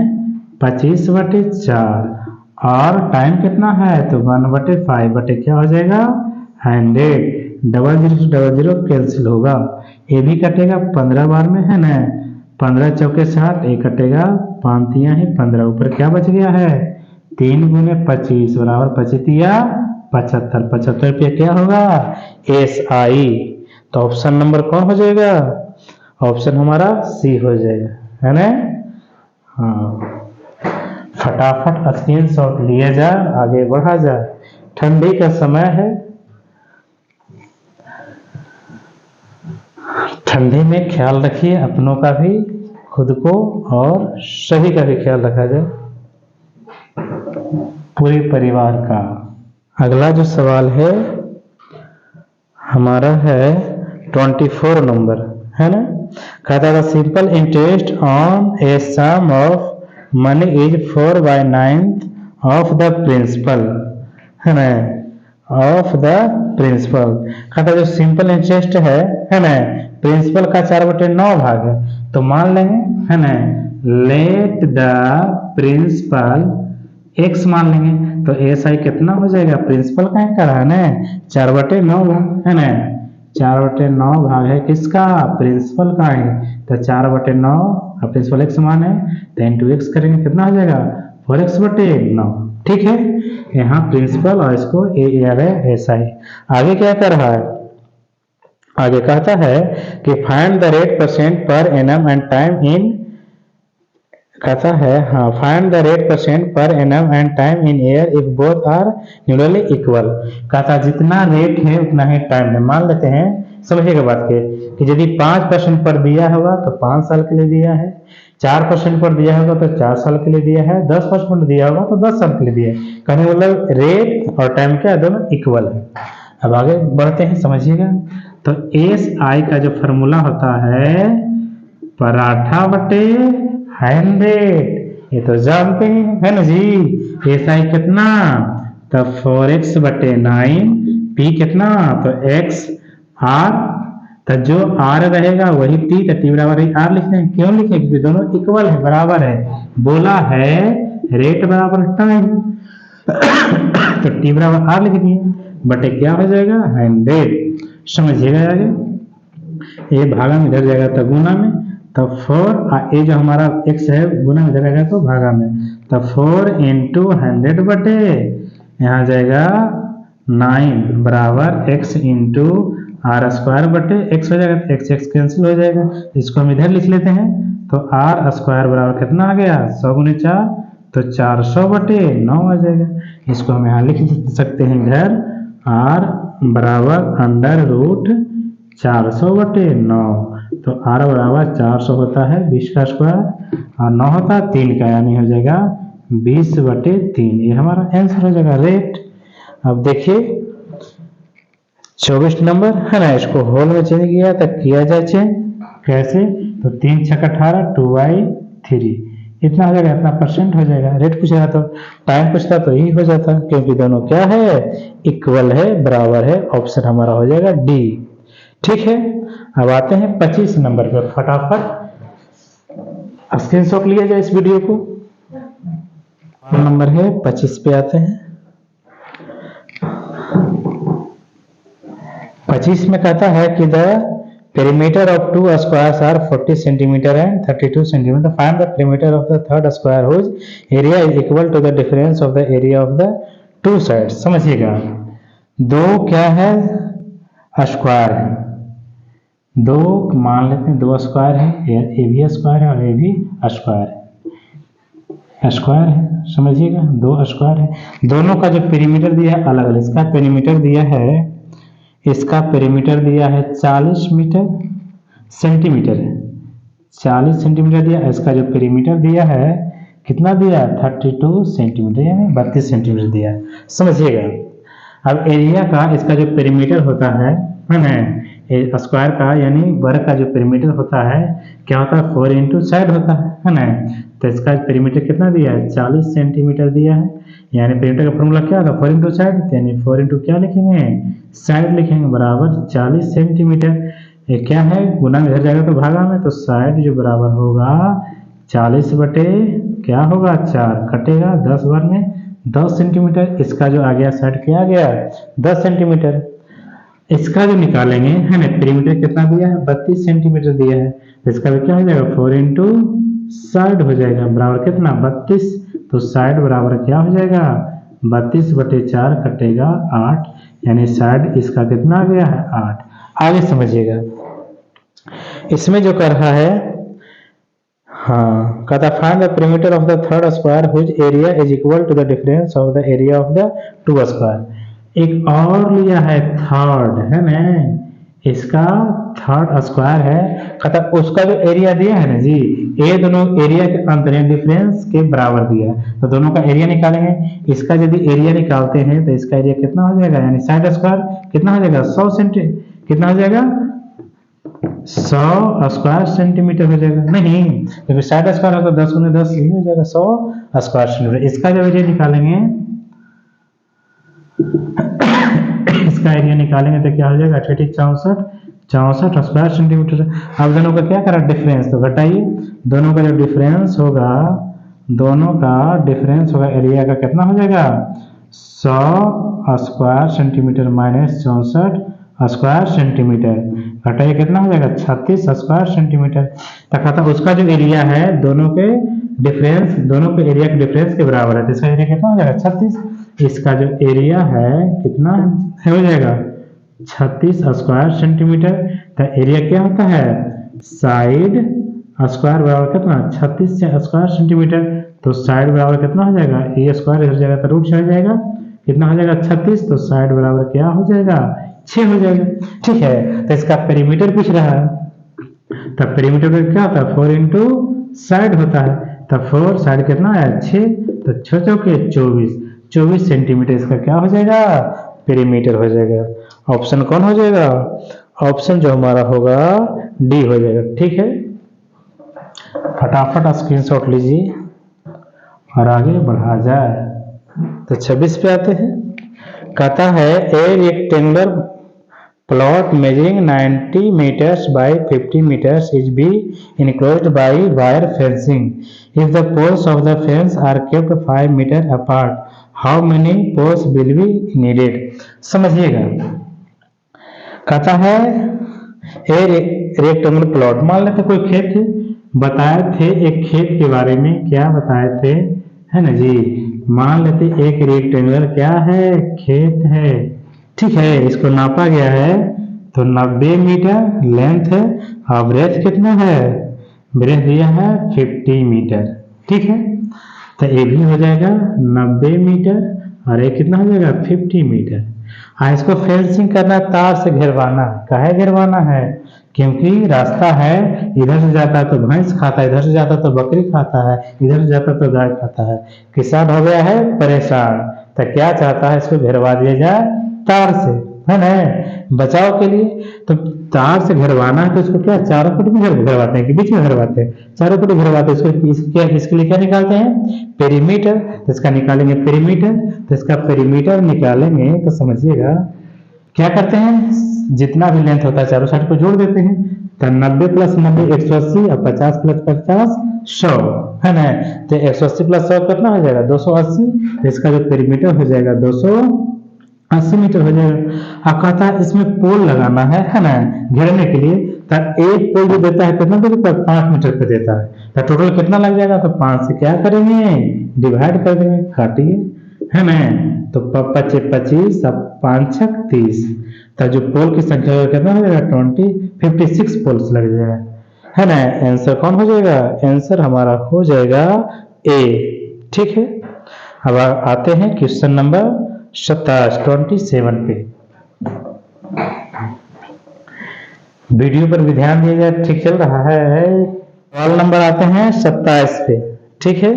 25/4, और टाइम कितना है? तो 1/5 बटे क्या हो जाएगा? 100। डबल जीरो से डबल जीरो कैंसिल होगा, ये भी कटेगा 15 बार में, है ना। 15 चौके 60, ये कटेगा 5 तिया ही 15, ऊपर क्या बच गया है? 3 गुने 25 बराबर 25 तिया 75। 75 पे क्या होगा? S I. तो ऑप्शन नंबर कौन हो जाएगा? ऑप्शन हमारा सी हो जाएगा, है ना। हाँ, फटाफट स्क्रीनशॉट लिया जाए, आगे बढ़ा जाए। ठंडी का समय है, ठंडी में ख्याल रखिए अपनों का भी, खुद को, और सभी का भी ख्याल रखा जाए, पूरे परिवार का। अगला जो सवाल है हमारा है 24 नंबर, है ना। कहता है simple interest on a sum of money is 4/9 of the principal, है ना, ऑफ द प्रिंसिपल। कहता जो सिंपल इंटरेस्ट है ना, प्रिंसिपल का 4/9 भाग है, तो मान लेंगे, है ना, लेट द प्रिंसिपल एक्स मान लेंगे, तो एस आई कितना हो जाएगा? प्रिंसिपल का है करा है ना, 4/9 भाग, है ना। 4/9 भाग है किसका? प्रिंसिपल का है, तो 4/9 प्रिंसिपल एक्स मान है, तो इंटू एक्स करेंगे, कितना हो जाएगा? 4x/9, ठीक है। यहाँ प्रिंसिपल और इसको ए एस आई। आगे क्या कर रहा है? आगे कहता है कि find the rate percent per annum and time in, कहता है हाँ, find the rate percent per annum and time in years if both are numerically equal. कहता जितना रेट है उतना ही टाइम है। मान लेते हैं, समझिएगा बात के, कि यदि 5% पर दिया होगा तो 5 साल के लिए दिया है, 4% पर दिया होगा तो 4 साल के लिए दिया है, 10% दिया होगा तो 10 साल के लिए दिया है। कहने मतलब रेट और टाइम क्या दोनों इक्वल है। अब आगे बढ़ते हैं, समझिएगा। तो एस आई का जो फॉर्मूला होता है पराठा बटे 100, ये तो जानते हैं, है ना जी। एस आई कितना? तो 4x/9, पी कितना? तो x आर, तो जो आर रहेगा वही टी, तो टी बराबर आर लिखते हैं। क्यों लिखे? क्योंकि दोनों इक्वल है, बराबर है। बोला है रेट बराबर टाइम, तो टी बराबर आर लिख दिए, बटे क्या हो जाएगा? 100। समझिएगा आगे, ये भागा में इधर जाएगा तो गुना में, तो 4, ये जो हमारा x है गुना में जाएगा तो भागा में, तो 4 × 100 बटे यहाँ जाएगा 9 बराबर x × r² बटे x हो जाएगा, तो x कैंसिल हो जाएगा। इसको हम इधर लिख लेते हैं, तो r² बराबर कितना आ गया? 100 × 4, तो 400/9 आ जाएगा। इसको हम यहाँ लिख सकते हैं इधर, r बराबर √400/9, तो r बराबर 400 होता है 20 का स्क्वायर, और 9 होता है 3 का, यानी हो जाएगा 20/3। ये हमारा आंसर हो जाएगा रेट। अब देखिए 24 नंबर, है ना, इसको होल में चेंज किया तो किया जाए चेंज, कैसे? तो 3 × 18 2/3, इतना हो जाएगा, इतना परसेंट हो जाएगा। रेट पूछ रहा तो टाइम पूछता तो यही हो जाता, क्योंकि दोनों क्या है? इक्वल है, बराबर है। ऑप्शन हमारा हो जाएगा डी, ठीक है। अब आते हैं 25 नंबर पर, फटाफट स्क्रीनशॉट लिया जाए इस वीडियो को। नंबर है 25 पे आते हैं। 25 में कहता है कि the perimeter of two squares are 40 centimeter and 32 centimeter. Find the perimeter of the third square whose area is equal to the difference of the area of the two sides. समझिएगा, दो क्या है, स्क्वायर है, दो मान लेते हैं, दो स्क्वायर है, ए भी स्क्वायर है और ए भी स्क्वायर है, स्क्वायर है, समझिएगा, दो स्क्वायर है, दोनों का जो पेरीमीटर दिया है अलग अलग, इसका पेरीमीटर दिया है, इसका पेरीमीटर दिया है 40 मीटर सेंटीमीटर है, 40 सेंटीमीटर दिया, इसका जो पेरीमीटर दिया है कितना दिया, 32 सेंटीमीटर यानी 32 सेंटीमीटर दिया है, समझिएगा। अब एरिया का इसका जो पेरीमीटर होता है ना, स्क्वायर का यानी वर्ग का जो पेरीमीटर होता है क्या होता है, 4 इंटू साइड होता है ना, तो इसका पेरीमीटर कितना दिया है, 40 सेंटीमीटर दिया है, यानी पेरीमीटर का फॉर्मूला क्या होगा, 4 इंटू साइड, यानी 4 इंटू क्या लिखेंगे, साइड लिखेंगे, बराबर 40 सेंटीमीटर, ये क्या है, गुना में इधर जाएगा तो भागा में, तो साइड जो बराबर होगा 40 बटे क्या होगा 4, कटेगा 10 बार में 10 सेंटीमीटर, इसका जो आ गया साइड क्या आ गया 10 सेंटीमीटर, इसका जो निकालेंगे है ना, पेरीमीटर कितना दिया है 32 सेंटीमीटर दिया है, तो इसका भी क्या हो जाएगा 4 इंटू साइड हो जाएगा, बराबर कितना 32, तो साइड बराबर क्या हो जाएगा 32 बटे 4, कटेगा 8, यानी साइड इसका कितना आ गया है 8। आगे समझिएगा, इसमें जो कर रहा है, हाँ कहता find the perimeter of the third square whose area is equal to the difference of the area of the two square. एक और लिया है थर्ड, है ना, इसका थर्ड स्क्वायर है, कहता उसका जो एरिया दिया है ना जी, ये दोनों एरिया के अंतर डिफरेंस के बराबर दिया है, तो दोनों का एरिया निकालेंगे, इसका यदि एरिया निकालते हैं तो इसका एरिया कितना हो जाएगा, यानी साइड स्क्वायर कितना हो जाएगा 100 सेंटीमीटर, कितना हो जाएगा 100 स्क्वायर सेंटीमीटर हो जाएगा, नहीं क्योंकि साइड स्क्वायर होगा 10 गुने 10 यही हो जाएगा 100 स्क्वायर सेंटीमीटर। इसका जब एरिया निकालेंगे, इसका एरिया निकालेंगे तो क्या हो जाएगा 64 स्क्वायर सेंटीमीटर। अब दोनों का क्या करा डिफरेंस, तो घटाइए, दोनों का जो डिफरेंस होगा, दोनों का डिफरेंस होगा एरिया का कितना हो जाएगा 100 square centimetre minus 64 square centimetre, घटाइए कितना हो जाएगा 36 स्क्वायर सेंटीमीटर। तो कहता उसका जो एरिया है दोनों के डिफरेंस, दोनों के एरिया के डिफरेंस के बराबर है, तो इसका एरिया कितना हो जाएगा 36, इसका जो एरिया है कितना हो जाएगा 36 स्क्वायर सेंटीमीटर। तो एरिया क्या होता है साइड स्क्वायर बराबर कितना 36 स्क्वायर सेंटीमीटर, तो साइड बराबर कितना हो जाएगा ए स्क्वायर इधर जाएगा तो रूट से हो जाएगा, कितना हो जाएगा 36, तो साइड बराबर क्या हो जाएगा 6 हो जाएगा, ठीक है। तो इसका पेरीमीटर पूछ रहा है, तो पेरीमीटर क्या होता है 4 इंटू साइड होता है, तो 4 साइड कितना है 6, तो 6 चौके 24 सेंटीमीटर इसका क्या हो जाएगा पेरीमीटर हो जाएगा। ऑप्शन कौन हो जाएगा, ऑप्शन जो हमारा होगा डी हो जाएगा, ठीक है। फटाफट स्क्रीनशॉट लीजिए और आगे बढ़ा जाए। तो 26 पे आते हैं, कहता है a rectangular plot measuring 90 meters by 50 meters is be enclosed by wire fencing. If the poles of the fence are kept 5 meters apart, how many poles will be needed? समझिएगा, कहता है ए रेक्टेंगुलर प्लॉट, मान लेते कोई खेत बताए थे, एक खेत के बारे में क्या बताए थे, है ना जी, मान लेते एक रेक्टेंगुलर क्या है खेत है, ठीक है, इसको नापा गया है तो 90 मीटर लेंथ है और ब्रेथ कितना है, ब्रेथ दिया है 50 मीटर, ठीक है। तो ये भी हो जाएगा 90 मीटर और ये कितना हो जाएगा 50 मीटर। इसको फेंसिंग करना, तार से घेरवाना, काहे घेरवाना है, क्योंकि रास्ता है, इधर से जाता है तो भैंस खाता है, इधर से जाता है तो बकरी खाता है, इधर से जाता है तो गाय खाता है, किसान हो गया है परेशान, तो क्या चाहता है इसको घेरवा दिया जाए तार से, है ना, बचाव के लिए। तो तार से घेरवाना है तो इसको क्या चारों पट में घेरवाते हैं कि बीच में घेरवाते हैं, चारों पट घेरवाते हैं, इसके लिए क्या निकालते हैं पेरीमीटर, तो इसका निकालेंगे पेरीमीटर, तो इसका पेरीमीटर निकालेंगे तो समझिएगा क्या करते हैं, जितना भी लेंथ होता है चारों साइड को जोड़ देते हैं, तो 90 प्लस 90 180 और 50 प्लस 50 100, है ना, तो 180 प्लस 100 कितना हो जाएगा 280, तो इसका जो पेरीमीटर हो जाएगा 280 मीटर हो जाएगा। अब कहता है इसमें पोल लगाना है ना, घेरने के लिए। तो एक पोल जो देता है कितना दूरी पर, 5 मीटर पे देता है। तो टोटल कितना लग जाएगा, तो 5 से क्या करेंगे, डिवाइड कर देंगे, काटिए, है ना। तो 25 25 अब 5 6 30। तो जो पोल की संख्या कितना हो जाएगा, 56 पोल्स लग जाएगा, है ना। आंसर कौन हो जाएगा, आंसर हमारा हो जाएगा ए। ठीक है, अब आते हैं क्वेश्चन नंबर 27 पे। वीडियो पर भी ध्यान दिएगा, ठीक चल रहा है। सवाल नंबर आते हैं 27 पे। ठीक है,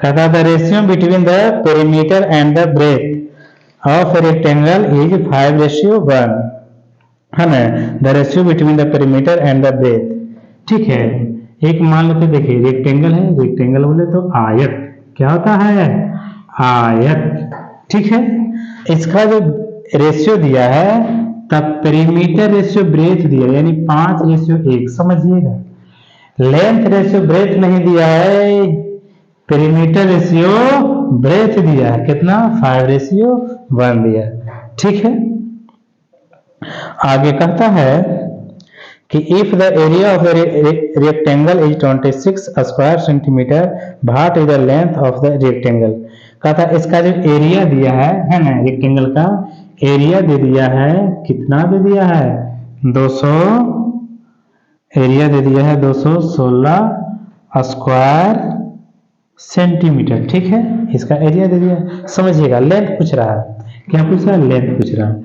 कहता the ratio between the perimeter and the breadth of rectangle is 5:1, है ना। The ratio between the perimeter and the breadth. ठीक है, एक मान लेते, देखिए रेक्टेंगल है, रेक्टेंगल बोले तो आयत, क्या होता है, आयत। ठीक है, इसका जो रेशियो दिया है, तब पेरीमीटर रेशियो ब्रेथ दिया, यानी 5:1। समझिएगा, लेंथ रेशियो ब्रेथ नहीं दिया है, पेरीमीटर रेशियो ब्रेथ दिया है, कितना, 5:1 दिया। ठीक है, आगे कहता है कि if the area of rectangle is 26 square centimetre, what is the length of the rectangle. कहता है इसका जो एरिया दिया है ना, रेक्टेंगल का एरिया दे दिया है, कितना दे दिया है, 200, एरिया दे दिया है 216 स्क्वायर सेंटीमीटर। ठीक है, इसका एरिया दे दिया। समझिएगा, लेंथ पूछ रहा है, क्या पूछ रहा है, लेंथ पूछ रहा है।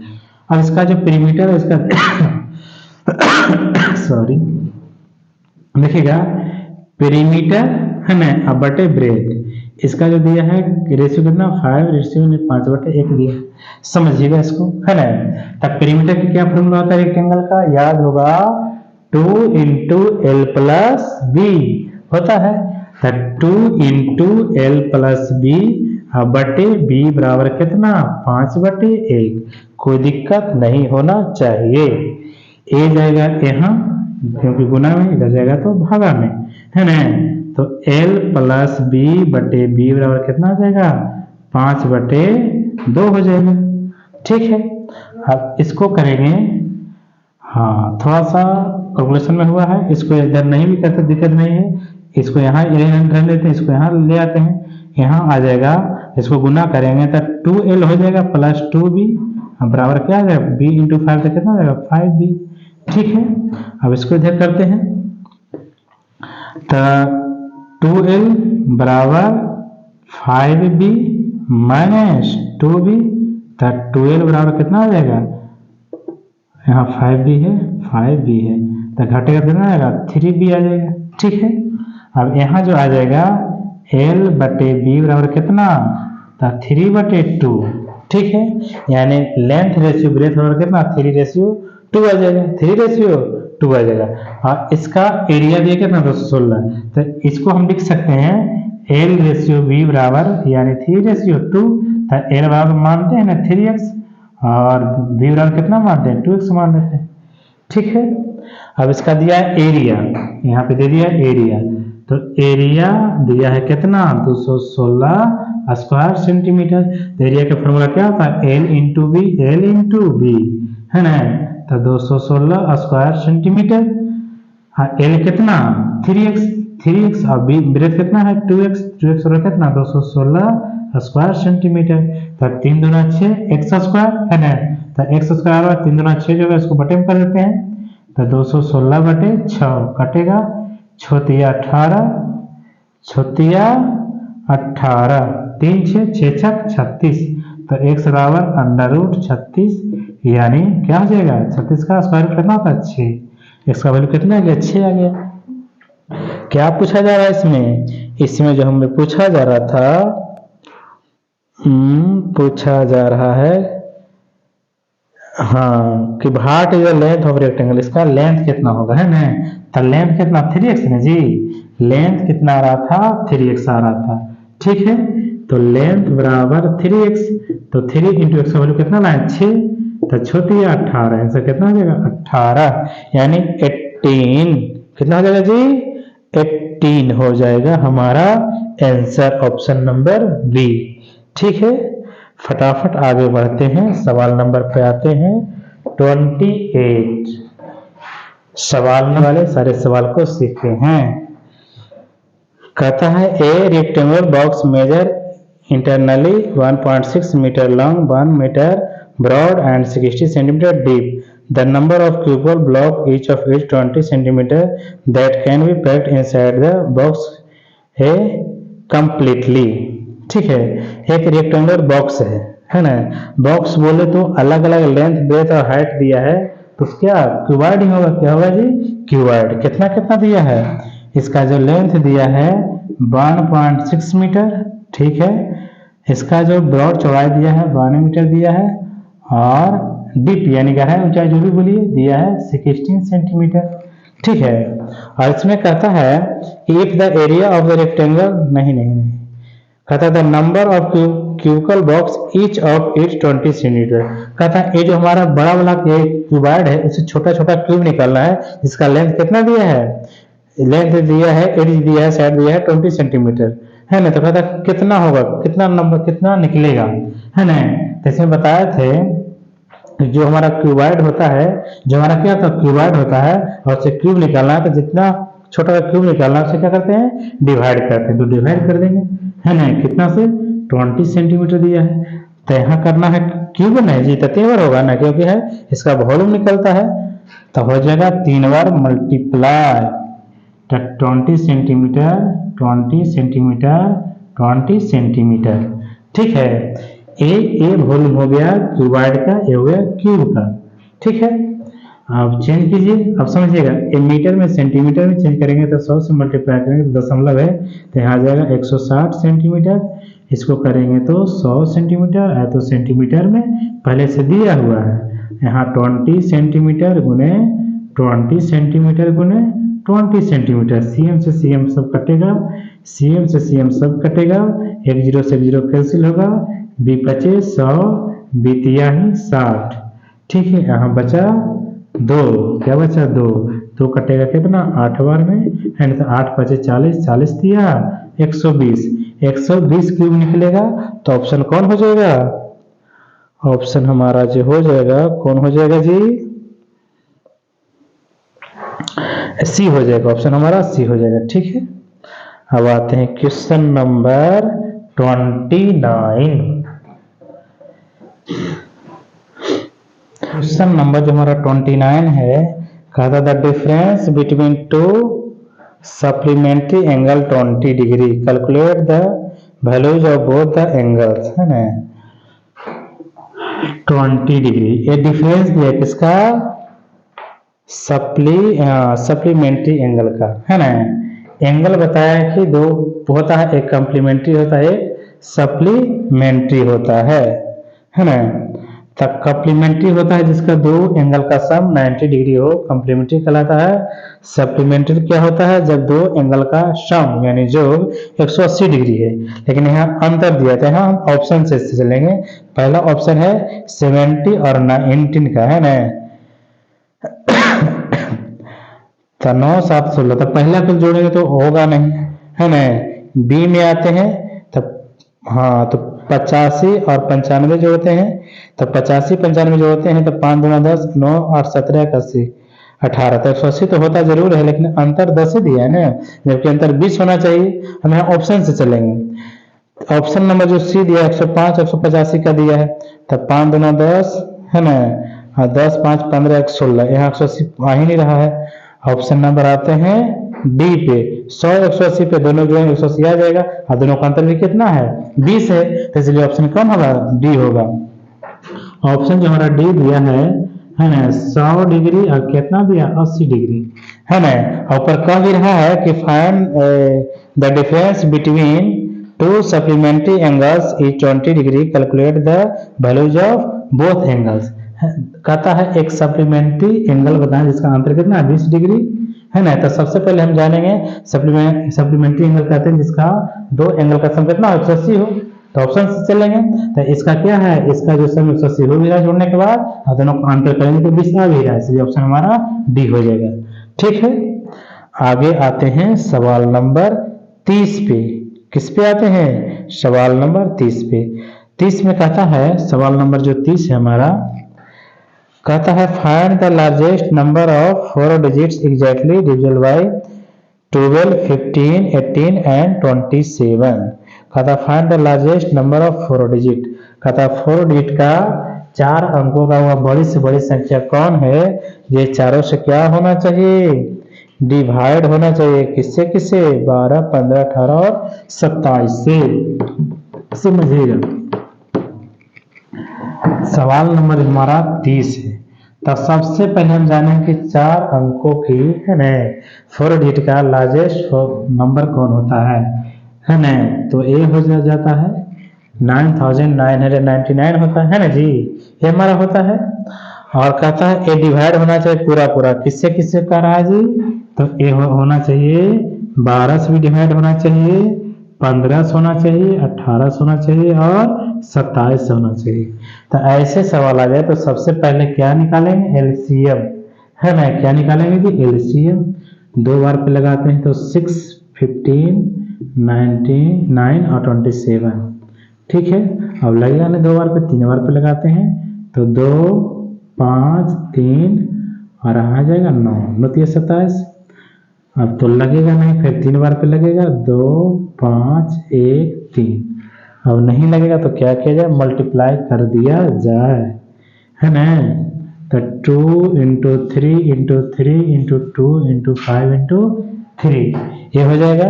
अब इसका जो पेरीमीटर है इसका सॉरी, देखिएगा पेरीमीटर है ना, अब बटे ब्रेथ, इसका जो दिया है रेशियो कितना, 5:5 दिया। समझिएगा इसको, है ना। तब पेरीमीटर की क्या फॉर्मूला होता है रेक्टेंगल का, याद होगा, 2 × L + B होता है। 2 × L + B बटे B बराबर कितना, 5/1। कोई दिक्कत नहीं होना चाहिए। ए जाएगा यहाँ, क्योंकि गुना में, इधर जाएगा तो भागा में, है ना। तो L + B बटे B बराबर कितना हो जाएगा, 5/2 हो जाएगा। ठीक है, अब इसको करेंगे, हाँ थोड़ा सा कैलकुलेशन में हुआ है, इसको इधर नहीं भी करते दिक्कत नहीं है, इसको यहाँ रख लेते हैं, इसको यहाँ ले आते हैं, यहाँ आ जाएगा, इसको गुना करेंगे तो 2L हो जाएगा + 2B बराबर क्या आ जाएगा, B × 5 तो कितना हो जाएगा, 5B। ठीक है, अब इसको इधर करते हैं, तो 2L बराबर 5B - 2B, तो 2L बराबर कितना हो जाएगा, यहाँ 5B है, 5B है, तो घटेगा कितना आएगा, 3B आ जाएगा। ठीक है, अब यहाँ जो आ जाएगा L बटे B बराबर कितना, तो 3/2। ठीक है, यानी लेंथ रेशियो ब्रेथ बराबर कितना, 3:2 आ जाएगा, 3:2 आ जाएगा। और इसका एरिया दिया कितना, 216, तो इसको हम लिख सकते हैं L/B बराबर, यानी 3:2, तो L बराबर मानते हैं ना 3x, और B बराबर कितना मानते हैं, 2x मान लेते हैं। ठीक है, अब इसका दिया है एरिया, यहाँ पे दे दिया एरिया, तो एरिया दिया है कितना, 216 स्क्वायर सेंटीमीटर। एरिया का फॉर्मूला क्या होता है, L × B, L × B, है ना। तो 216 स्क्वायर सेंटीमीटर, हाँ L कितना, 3x, और B ब्रेथ कितना है, 2x और कितना, 216 स्क्वायर सेंटीमीटर। तो 3 दूना 6 x स्क्वायर, है ना। तो x स्क्वायर और 3 दूना 6 जो है इसको बटे में कर देते हैं, तो 216/6 कटेगा, 6×18, 6×18, 3 6 6 36, तो x बराबर √36, यानी क्या हो जाएगा, 36 का स्क्वायर रूट कितना होता है, 6। इसका वैल्यू कितना आ गया, 6 आ गया। क्या पूछा जा रहा है इसमें, इसमें जो हमें पूछा जा रहा था, पूछा जा रहा है, हाँ, कि what is the length of rectangle, इसका लेंथ कितना होगा, है ना। तो लेंथ कितना, 3x ना जी, लेंथ कितना आ रहा था, 3x आ रहा था। ठीक है, तो लेंथ बराबर 3x, तो 3 × x का वैल्यू कितना लाए, 6, तो 6×18, आंसर कितना हो जाएगा, 18, यानी 18, कितना हो जाएगा जी, 18 हो जाएगा हमारा आंसर, ऑप्शन नंबर बी। ठीक है, फटाफट आगे बढ़ते हैं, सवाल नंबर पे आते हैं 28। सवाल वाले सारे सवाल को सीखते हैं। कहता है a rectangular box measure internally 1.6 metre long, 1 metre broad and 60 centimeter deep. The number of cubical block each of which 20 centimeter that can be packed inside the box है completely। ठीक है, एक रेक्टेंगुलर बॉक्स है ना। Box बोले तो अलग अलग लेंथ ब्रेथ और हाइट दिया है, तो क्या क्यूबॉइड ही होगा। क्या होगा जी? क्यूबॉइड। कितना कितना दिया है? इसका जो लेंथ दिया है 1.6 मीटर, ठीक है। इसका जो ब्रॉड चौड़ाई दिया है 12 मीटर दिया है, और डीप यानी गहराई ऊंचाई जो भी बोलिए दिया है 16 सेंटीमीटर, ठीक है। और इसमें कहता है if the area of the rectangle, नहीं कहता the number of cubical box each of it 20 centimetre. कहता है ये जो हमारा बड़ा वाला क्यूबॉइड है, उसे छोटा छोटा क्यूब निकालना है, जिसका लेंथ कितना दिया है? लेंथ दिया है, एज दिया है, साइड दिया है 20 सेंटीमीटर, है ना। तो कहता कितना होगा, कितना नंबर कितना निकलेगा, है ना। तो इसमें बताए थे जो हमारा क्यूबॉइड होता है, जो हमारा क्या था क्यूबॉइड होता है, और उसे क्यूब निकालना है, तो जितना छोटा क्यूब निकालना है उसे क्या करते हैं? डिवाइड करते हैं। तो डिवाइड कर देंगे, है ना। कितना से? 20 सेंटीमीटर दिया है, तो यहाँ करना है क्यूब नहीं जी, तो तेवर होगा ना, क्योंकि है इसका वॉल्यूम निकलता है, तो हो जाएगा 3 बार मल्टीप्लाई, तो 20 सेंटीमीटर 20 सेंटीमीटर 20 सेंटीमीटर, ठीक है। ए वॉल्यूम हो गया क्यूबॉइड का, ए हो गया क्यूब का, ठीक है। अब चेंज कीजिए, अब समझिएगा, ए मीटर में सेंटीमीटर में चेंज करेंगे तो 100 से मल्टीप्लाई करेंगे तो दशमलव है, तो यहाँ आ जाएगा 160 सेंटीमीटर। इसको करेंगे तो 100 सेंटीमीटर है, तो सेंटीमीटर में पहले से दिया हुआ है, यहाँ 20 सेंटीमीटर गुने 20 सेंटीमीटर गुने 20 सेंटीमीटर। सीएम से सीएम सब कटेगा, सीएम से सीएम सब कटेगा, एक जीरो से जीरो कैंसिल होगा, बी 25 100, बी 3 60, ठीक है। यहाँ बचा 2, क्या बचा? 2 कटेगा कितना? 8 बार में, है ना। तो 8 5 40, 40 दिया 120 क्यूब निकलेगा। तो ऑप्शन कौन हो जाएगा? ऑप्शन हमारा जो हो जाएगा, कौन हो जाएगा जी? सी हो जाएगा, ऑप्शन हमारा सी हो जाएगा, ठीक है। अब आते हैं क्वेश्चन नंबर 29। क्वेश्चन नंबर जो हमारा 29 है, कहता the difference between two supplementary angle 20 degree, calculate the values of both the angles, है ना। 20 डिग्री ये डिफरेंस दिया किसका? सप्लीमेंट्री एंगल का, है ना। एंगल बताया कि दो होता है, एक कम्प्लीमेंट्री होता है, एक सप्लीमेंट्री होता है ना। तब कम्प्लीमेंट्री होता है जिसका दो एंगल का सम 90 डिग्री हो, कम्प्लीमेंट्री कहलाता है। सप्लीमेंट्री क्या होता है? जब दो एंगल का सम यानी जोड़ 180 डिग्री है, लेकिन यहाँ अंतर दिया था। हम ऑप्शन से चलेंगे। पहला ऑप्शन है 70 और 19 का, है ना। तो 9 7 16, तो पहला कुछ जोड़ेंगे तो होगा नहीं, है ना। बी में आते हैं तब, हाँ, तो 85 और 95 जोड़ते हैं, तो 85 95 जोड़ते हैं तो 5 दूना 10, 9 8 17 81 18, तो 180 तो होता जरूर है, लेकिन अंतर 10 ही दिया है ना, जबकि अंतर 20 होना चाहिए। हम यहाँ ऑप्शन से चलेंगे। ऑप्शन नंबर जो सी दिया 105 185 का दिया है, तब 5 दूना 10, है ना, 10 5 15 16, यहाँ 180 आ ही नहीं रहा है। ऑप्शन नंबर आते हैं डी पे, 100 180 पे दोनों जो है 180 आ जाएगा, और दोनों का अंतर भी कितना है? 20 है, तो इसलिए ऑप्शन कौन होगा? डी होगा। ऑप्शन जो हमारा डी दिया है ना, 100 डिग्री और कितना दिया? 80 डिग्री, है ना। ऊपर कह भी रहा है कि find the difference between two supplementary angles is 20 degree, calculate the values of both angles. कहता है एक सप्लीमेंट्री एंगल बताएं जिसका अंतर कितना है? 20 डिग्री, है ना। तो सबसे पहले हम जानेंगे सप्लीमेंट्री एंगल कहते हैं जिसका दो एंगल का सम कितना 180 हो, तो ऑप्शन से चलेंगे। तो इसका क्या है? इसका जो सम 180 हो भी रहा है जोड़ने के बाद, और दोनों को अंतर करेंगे तो 20 आ भी रहा है, इसलिए ऑप्शन हमारा डी हो जाएगा, ठीक है। आगे आते हैं सवाल नंबर 30 पे। किस पे आते हैं? सवाल नंबर 30 पे। 30 में कहता है, सवाल नंबर जो 30 है हमारा, कहता है find the largest number of 4 digits exactly divisible by 12, 15, 18 and 27। कहता find the largest number of 4 digit. कहता 4 डिजिट का 4 अंकों का वह बड़ी से बड़ी संख्या कौन है, ये चारों से क्या होना चाहिए, डिवाइड होना चाहिए। किससे किससे, 12, 15, 18 और 27 से। समझिएगा, सवाल नंबर हमारा 30 है। तो सबसे पहले हम जानेंगे कि 4 अंकों की है ना 4 डिजिट का लार्जेस्ट नंबर कौन होता है ना। तो ए हो जाता है 9999 होता है ना जी, ये हमारा होता है। और कहता है ए डिवाइड होना चाहिए पूरा पूरा, किससे किससे कर रहा है जी, तो ए होना चाहिए 12 से भी डिवाइड होना चाहिए, 15 से होना चाहिए, 18 से होना चाहिए और 27 से होना चाहिए। तो ऐसे सवाल आ जाए तो सबसे पहले क्या निकालेंगे, एलसीएम है ना। क्या निकालेंगे जी, एलसीएम। 2 बार पे लगाते हैं तो 6, 15, 99 और 27। ठीक है, अब लगेगा ना 2 बार पे, 3 बार पे लगाते हैं तो 2, 5, 3 और आ जाएगा 9, 9 3 27। अब तो लगेगा नहीं, फिर 3 बार पे लगेगा 2, 5, 1, 3। अब नहीं लगेगा तो क्या किया जाए, मल्टीप्लाई कर दिया जाए है ना। तो 2 into 3 into 3 into 2 into 5 into 3 ये हो जाएगा।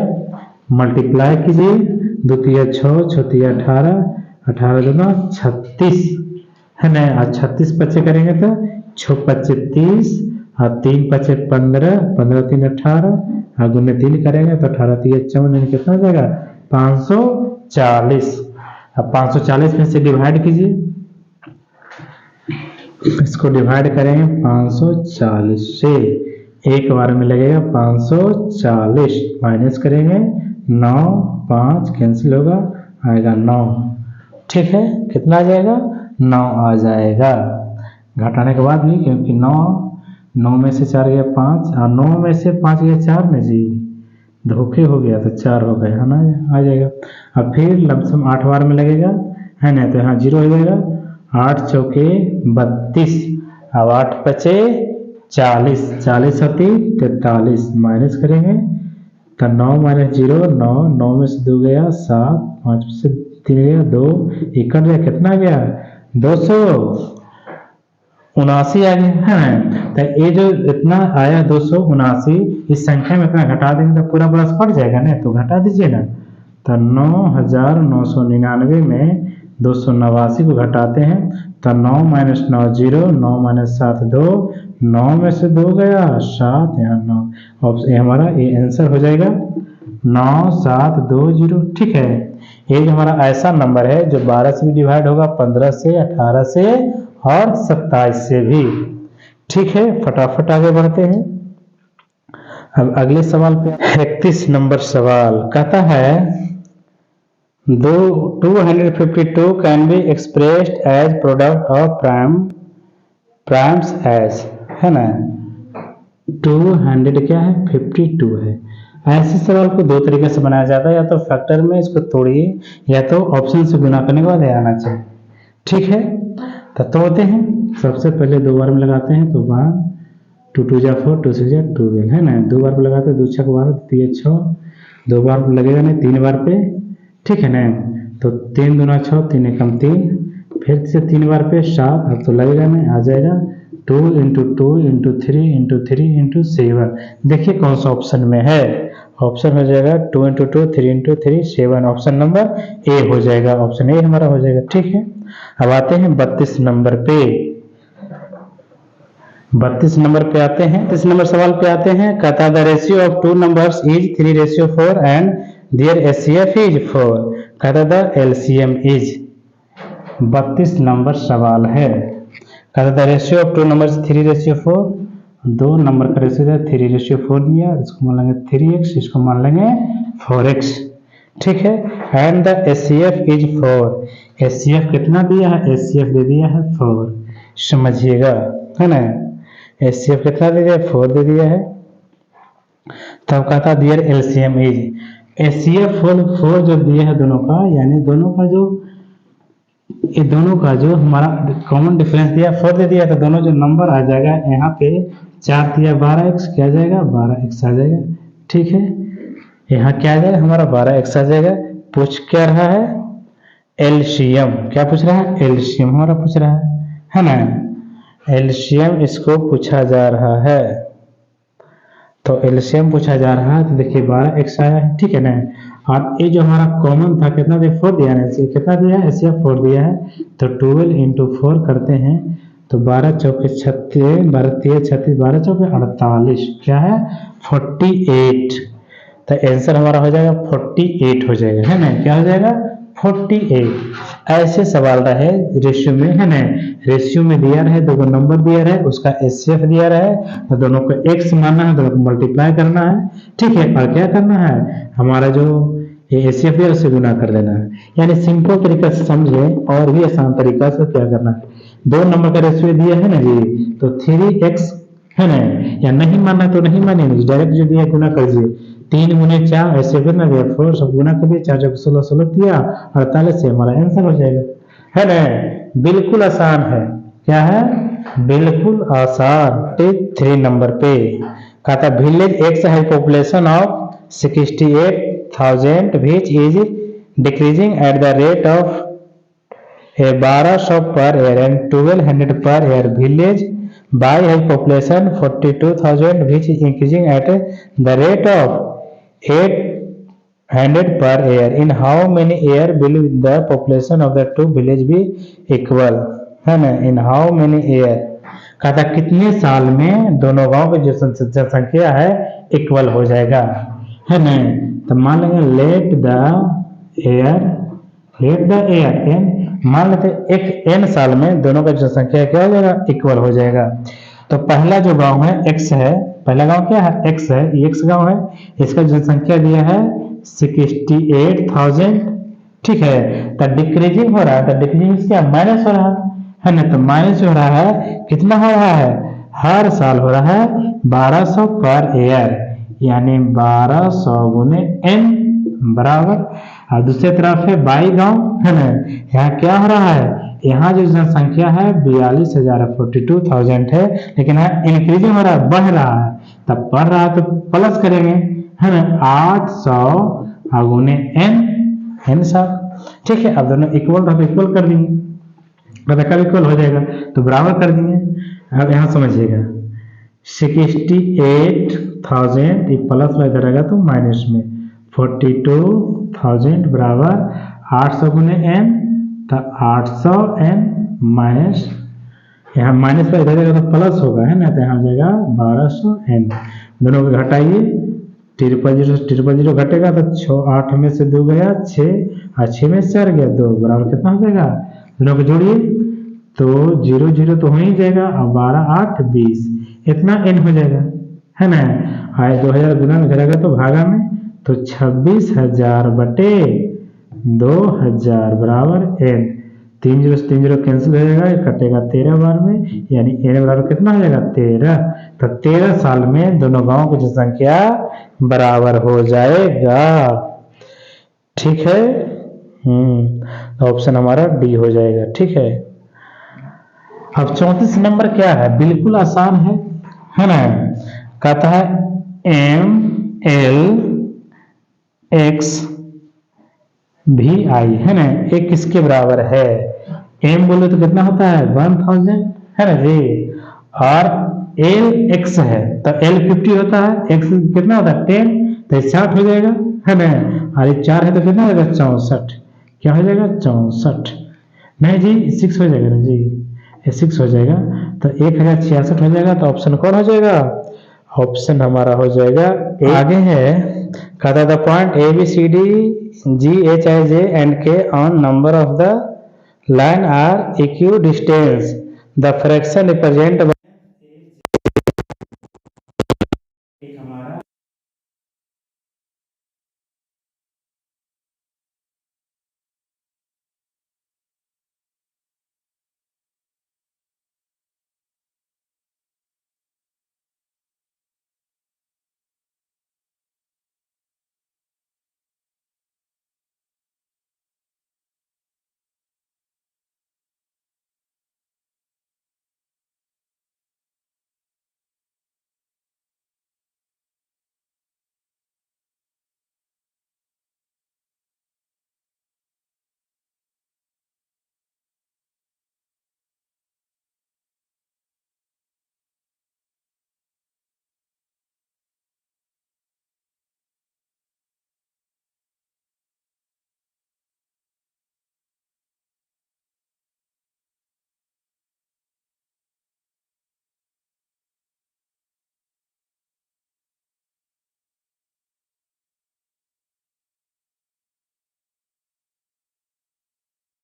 मल्टीप्लाई कीजिए, 2 तिया 6, 6 तिया 18, 18 दूना 36 है ना। और 36 बच्चे करेंगे तो 6 बच्चे 30 और 3 बच्चे 15, 15 3 18 और गुने 3 करेंगे तो 18 3 54, कितना हो जाएगा 540। अब 540 में से डिवाइड कीजिए, इसको डिवाइड करेंगे 540 से, एक बार में लगेगा 540, माइनस करेंगे 9, 5 कैंसिल होगा, आएगा 9। ठीक है, कितना आ जाएगा 9 आ जाएगा। घटाने के बाद भी, क्योंकि 9 में से 4 गया 5 और 9 में से 5 गया 4 में जी, धोखे हो गया तो 4 हो गया है ना, आ जाएगा। अब फिर लमसम 8 बार में लगेगा है ना, तो यहाँ 0 हो जाएगा। 8 चौके 32, अब 8 बचे 40, 40 होती 43, माइनस करेंगे तो 9 माइनस 0 9, 9 में से 2 गया 7, 5 में से 3 गया 2, 1 कट गया, कितना गया 279 आ गया है ना। तो ये जो इतना आया 279, इस संख्या में इतना घटा देंगे तो पूरा बरस पड़ जाएगा ना, तो घटा दीजिए ना। तो 9999 में 289 को घटाते हैं तो 9 माइनस 9 0, 9 माइनस 7 2, 9 में से 2 गया 7, यहाँ 9। अब ये हमारा ये आंसर हो जाएगा 9720। ठीक है, ये जो हमारा ऐसा नंबर है जो 12 से भी डिवाइड होगा, 15 से, 18 से और 27 से भी। ठीक है, फटाफट आगे बढ़ते हैं। अब अगले सवाल पे 31 नंबर सवाल कहता है 252 can be expressed as product of primes as है ना। 200 क्या है 52 है। ऐसे सवाल को 2 तरीके से बनाया जाता है, या तो फैक्टर में इसको तोड़िए या तो ऑप्शन से गुना करने के बाद आना चाहिए। ठीक है, तो तोड़ते हैं। सबसे पहले 2 बार में लगाते हैं तो 1 2 2 जा 4 2 6 जा 12 है ना। 2 बार पे लगाते हैं 2 6 12 3 6, 2 बार पे लगेगा नहीं 3 बार पे, ठीक है ना। तो 3 दूना 6 3 एकम 3, फिर से 3 बार पे 7, अब तो लगेगा नहीं, आ जाएगा 2 इंटू 2 इंटू 3 इंटू 3 इंटू 7। देखिए कौन सा ऑप्शन में है, ऑप्शन हो जाएगा 2 into 2 3 into 3 7, option number A हो जाएगा, ऑप्शन ए हमारा हो जाएगा। ठीक है, अब आते हैं 32 नंबर पे। 32 नंबर पे आते हैं, 32 नंबर सवाल पे आते हैं। कहता the ratio of 2 numbers is 3:4 and their HCF is 4। कहता द एलसीएम इज। 32 नंबर सवाल है। कहता the ratio of 2 numbers 3:4, 2 number का रेशियो है 3:4 दिया, इसको मान लेंगे 3x, इसको मान लेंगे 4x। ठीक है, and the HCF is 4। HCF कितना दिया है, एचसीएफ दे दिया है 4, समझिएगा है ना। एचसीएफ कितना दे दिया, 4 दे दिया है। तब कहता दियर एलसीएम इज, एचसीएफ 4 जो दिया है दोनों का, यानी दोनों का जो ये दोनों का जो हमारा कॉमन डिफरेंस दिया 4 दे दिया, तो दोनों जो नंबर आ जाएगा यहाँ पे 4 दिया 12x क्या आ जाएगा 12x आ जाएगा। ठीक है, यहाँ क्या आ जाएगा हमारा 12x आ जाएगा। पूछ क्या रहा है एलसीएम, क्या पूछ रहा है एलसीएम हमारा पूछ रहा है ना, एलसीएम इसको पूछा जा रहा है। तो एलसीएम पूछा जा रहा है, तो देखिए 12x आया है, ठीक है ना। और ये जो हमारा कॉमन था कितना दिया 4 दिया है, कितना दिया है ऐसे 4 दिया है, तो 12 इंटू 4 करते हैं तो 12 चौके 36, 12 3 36, 12 चौके 48, क्या है 48। तो आंसर हमारा हो जाएगा 48 हो जाएगा, है ना, क्या हो जाएगा 48। ऐसे सवाल रहे रेशियो में, है ना, रेशियो में दिया रहे, दो नंबर दिया रहे, उसका एचसीएफ दिया रहे, तो दोनों को x मानना है, दोनों को मल्टीप्लाई करना है, ठीक है, और क्या करना है हमारा जो एचसीएफ दिया उससे गुना कर देना है। यानी सिंपल तरीका से समझे, और भी आसान तरीका से क्या करना है, दो नंबर का रेशियो दिया है ना जी, तो 3x है ना, या नहीं मानना तो नहीं माने, डायरेक्ट जो दिया गुना कर दीजिए, 3 गुने 4 ऐसे करना दिया 4 सब गुना कर दिए, 4 16 16 दिया 48 से हमारा आंसर हो जाएगा, है ना। बिल्कुल आसान है, क्या है बिल्कुल आसान। 3 नंबर पे कहता विलेज एक्स है population of 68,000 which is decreasing at the rate of 1200 per year and 1200 per year. Village by has population 42,000 which is increasing at the rate of 800 per year. In how many year will the population of the two village be equal? है ना, in how many year कहता कितने साल में दोनों गांव की जो जनसंख्या है इक्वल हो जाएगा, है ना। तो मान लेंगे लेट द एयर एन, मान लेते एक n साल में दोनों का जनसंख्या क्या हो जाएगा इक्वल हो जाएगा। तो पहला जो गांव है x है, पहला गांव क्या है x है, ये x गांव है, इसका जनसंख्या दिया है 68,000, ठीक है। तो डिक्रीजिंग हो रहा है, तो डिक्रीजिंग क्या माइनस हो रहा है ना, तो माइनस हो रहा है, कितना हो रहा है हर साल हो रहा है 1200 पर ईयर, यानी 1200 गुने n बराबर। और दूसरी तरफ है बाई गांव, है ना, यहाँ क्या हो रहा है, यहाँ जो जनसंख्या है 42,000 है, लेकिन यहाँ इंक्रीजिंग हो रहा है, बढ़ रहा है, तब बढ़ रहा है तो प्लस करेंगे, है ना, 800 गुने n साल, ठीक है। अब दोनों इक्वल रहा तो इक्वल कर देंगे, कब इक्वल हो जाएगा तो बराबर कर देंगे। अब यहाँ समझिएगा 68,000 प्लस में इधर आएगा तो माइनस में 42,000 बराबर 800 गुने n, तो 800 n माइनस, यहाँ माइनस पर इधर जाएगा तो प्लस होगा, है ना, तो यहाँ हो जाएगा 1200 n। दोनों को घटाइए, 0 घटेगा तो 8 में से 2 गया 6 और 6 में 4 गया 2 बराबर कितना हो जाएगा, दोनों को जोड़िए तो 0 0 तो हो ही जाएगा, और 12 8 20 इतना n हो जाएगा, है ना। आए 2000 गुना में करेगा तो भागा में, तो 26,000 बटे 2000 बराबर n, 3 0 से 3 0 कैंसिल हो जाएगा, कटेगा 13 बार में, यानी n बराबर कितना हो जाएगा 13। तो 13 साल में दोनों गांवों की जनसंख्या बराबर हो जाएगा, ठीक है। ऑप्शन हमारा डी हो जाएगा, ठीक है। अब 34 नंबर क्या है, बिल्कुल आसान है ना, कहता है MLX VI, है ना, एक किसके बराबर है, m बोले तो कितना होता है 1000, है ना जी, और LX है तो L 50 होता है, x कितना होता है 10, तो 60 हो जाएगा, है ना, और 4 है तो कितना होगा 64, क्या हो जाएगा 64, नहीं जी 6 हो जाएगा ना जी, 6 हो जाएगा, तो 1066 हो जाएगा। तो ऑप्शन कौन हो जाएगा, ऑप्शन हमारा हो जाएगा आगे है, कहता the point ABCD GHIJ and K on number of the line are equidistant, the fraction represent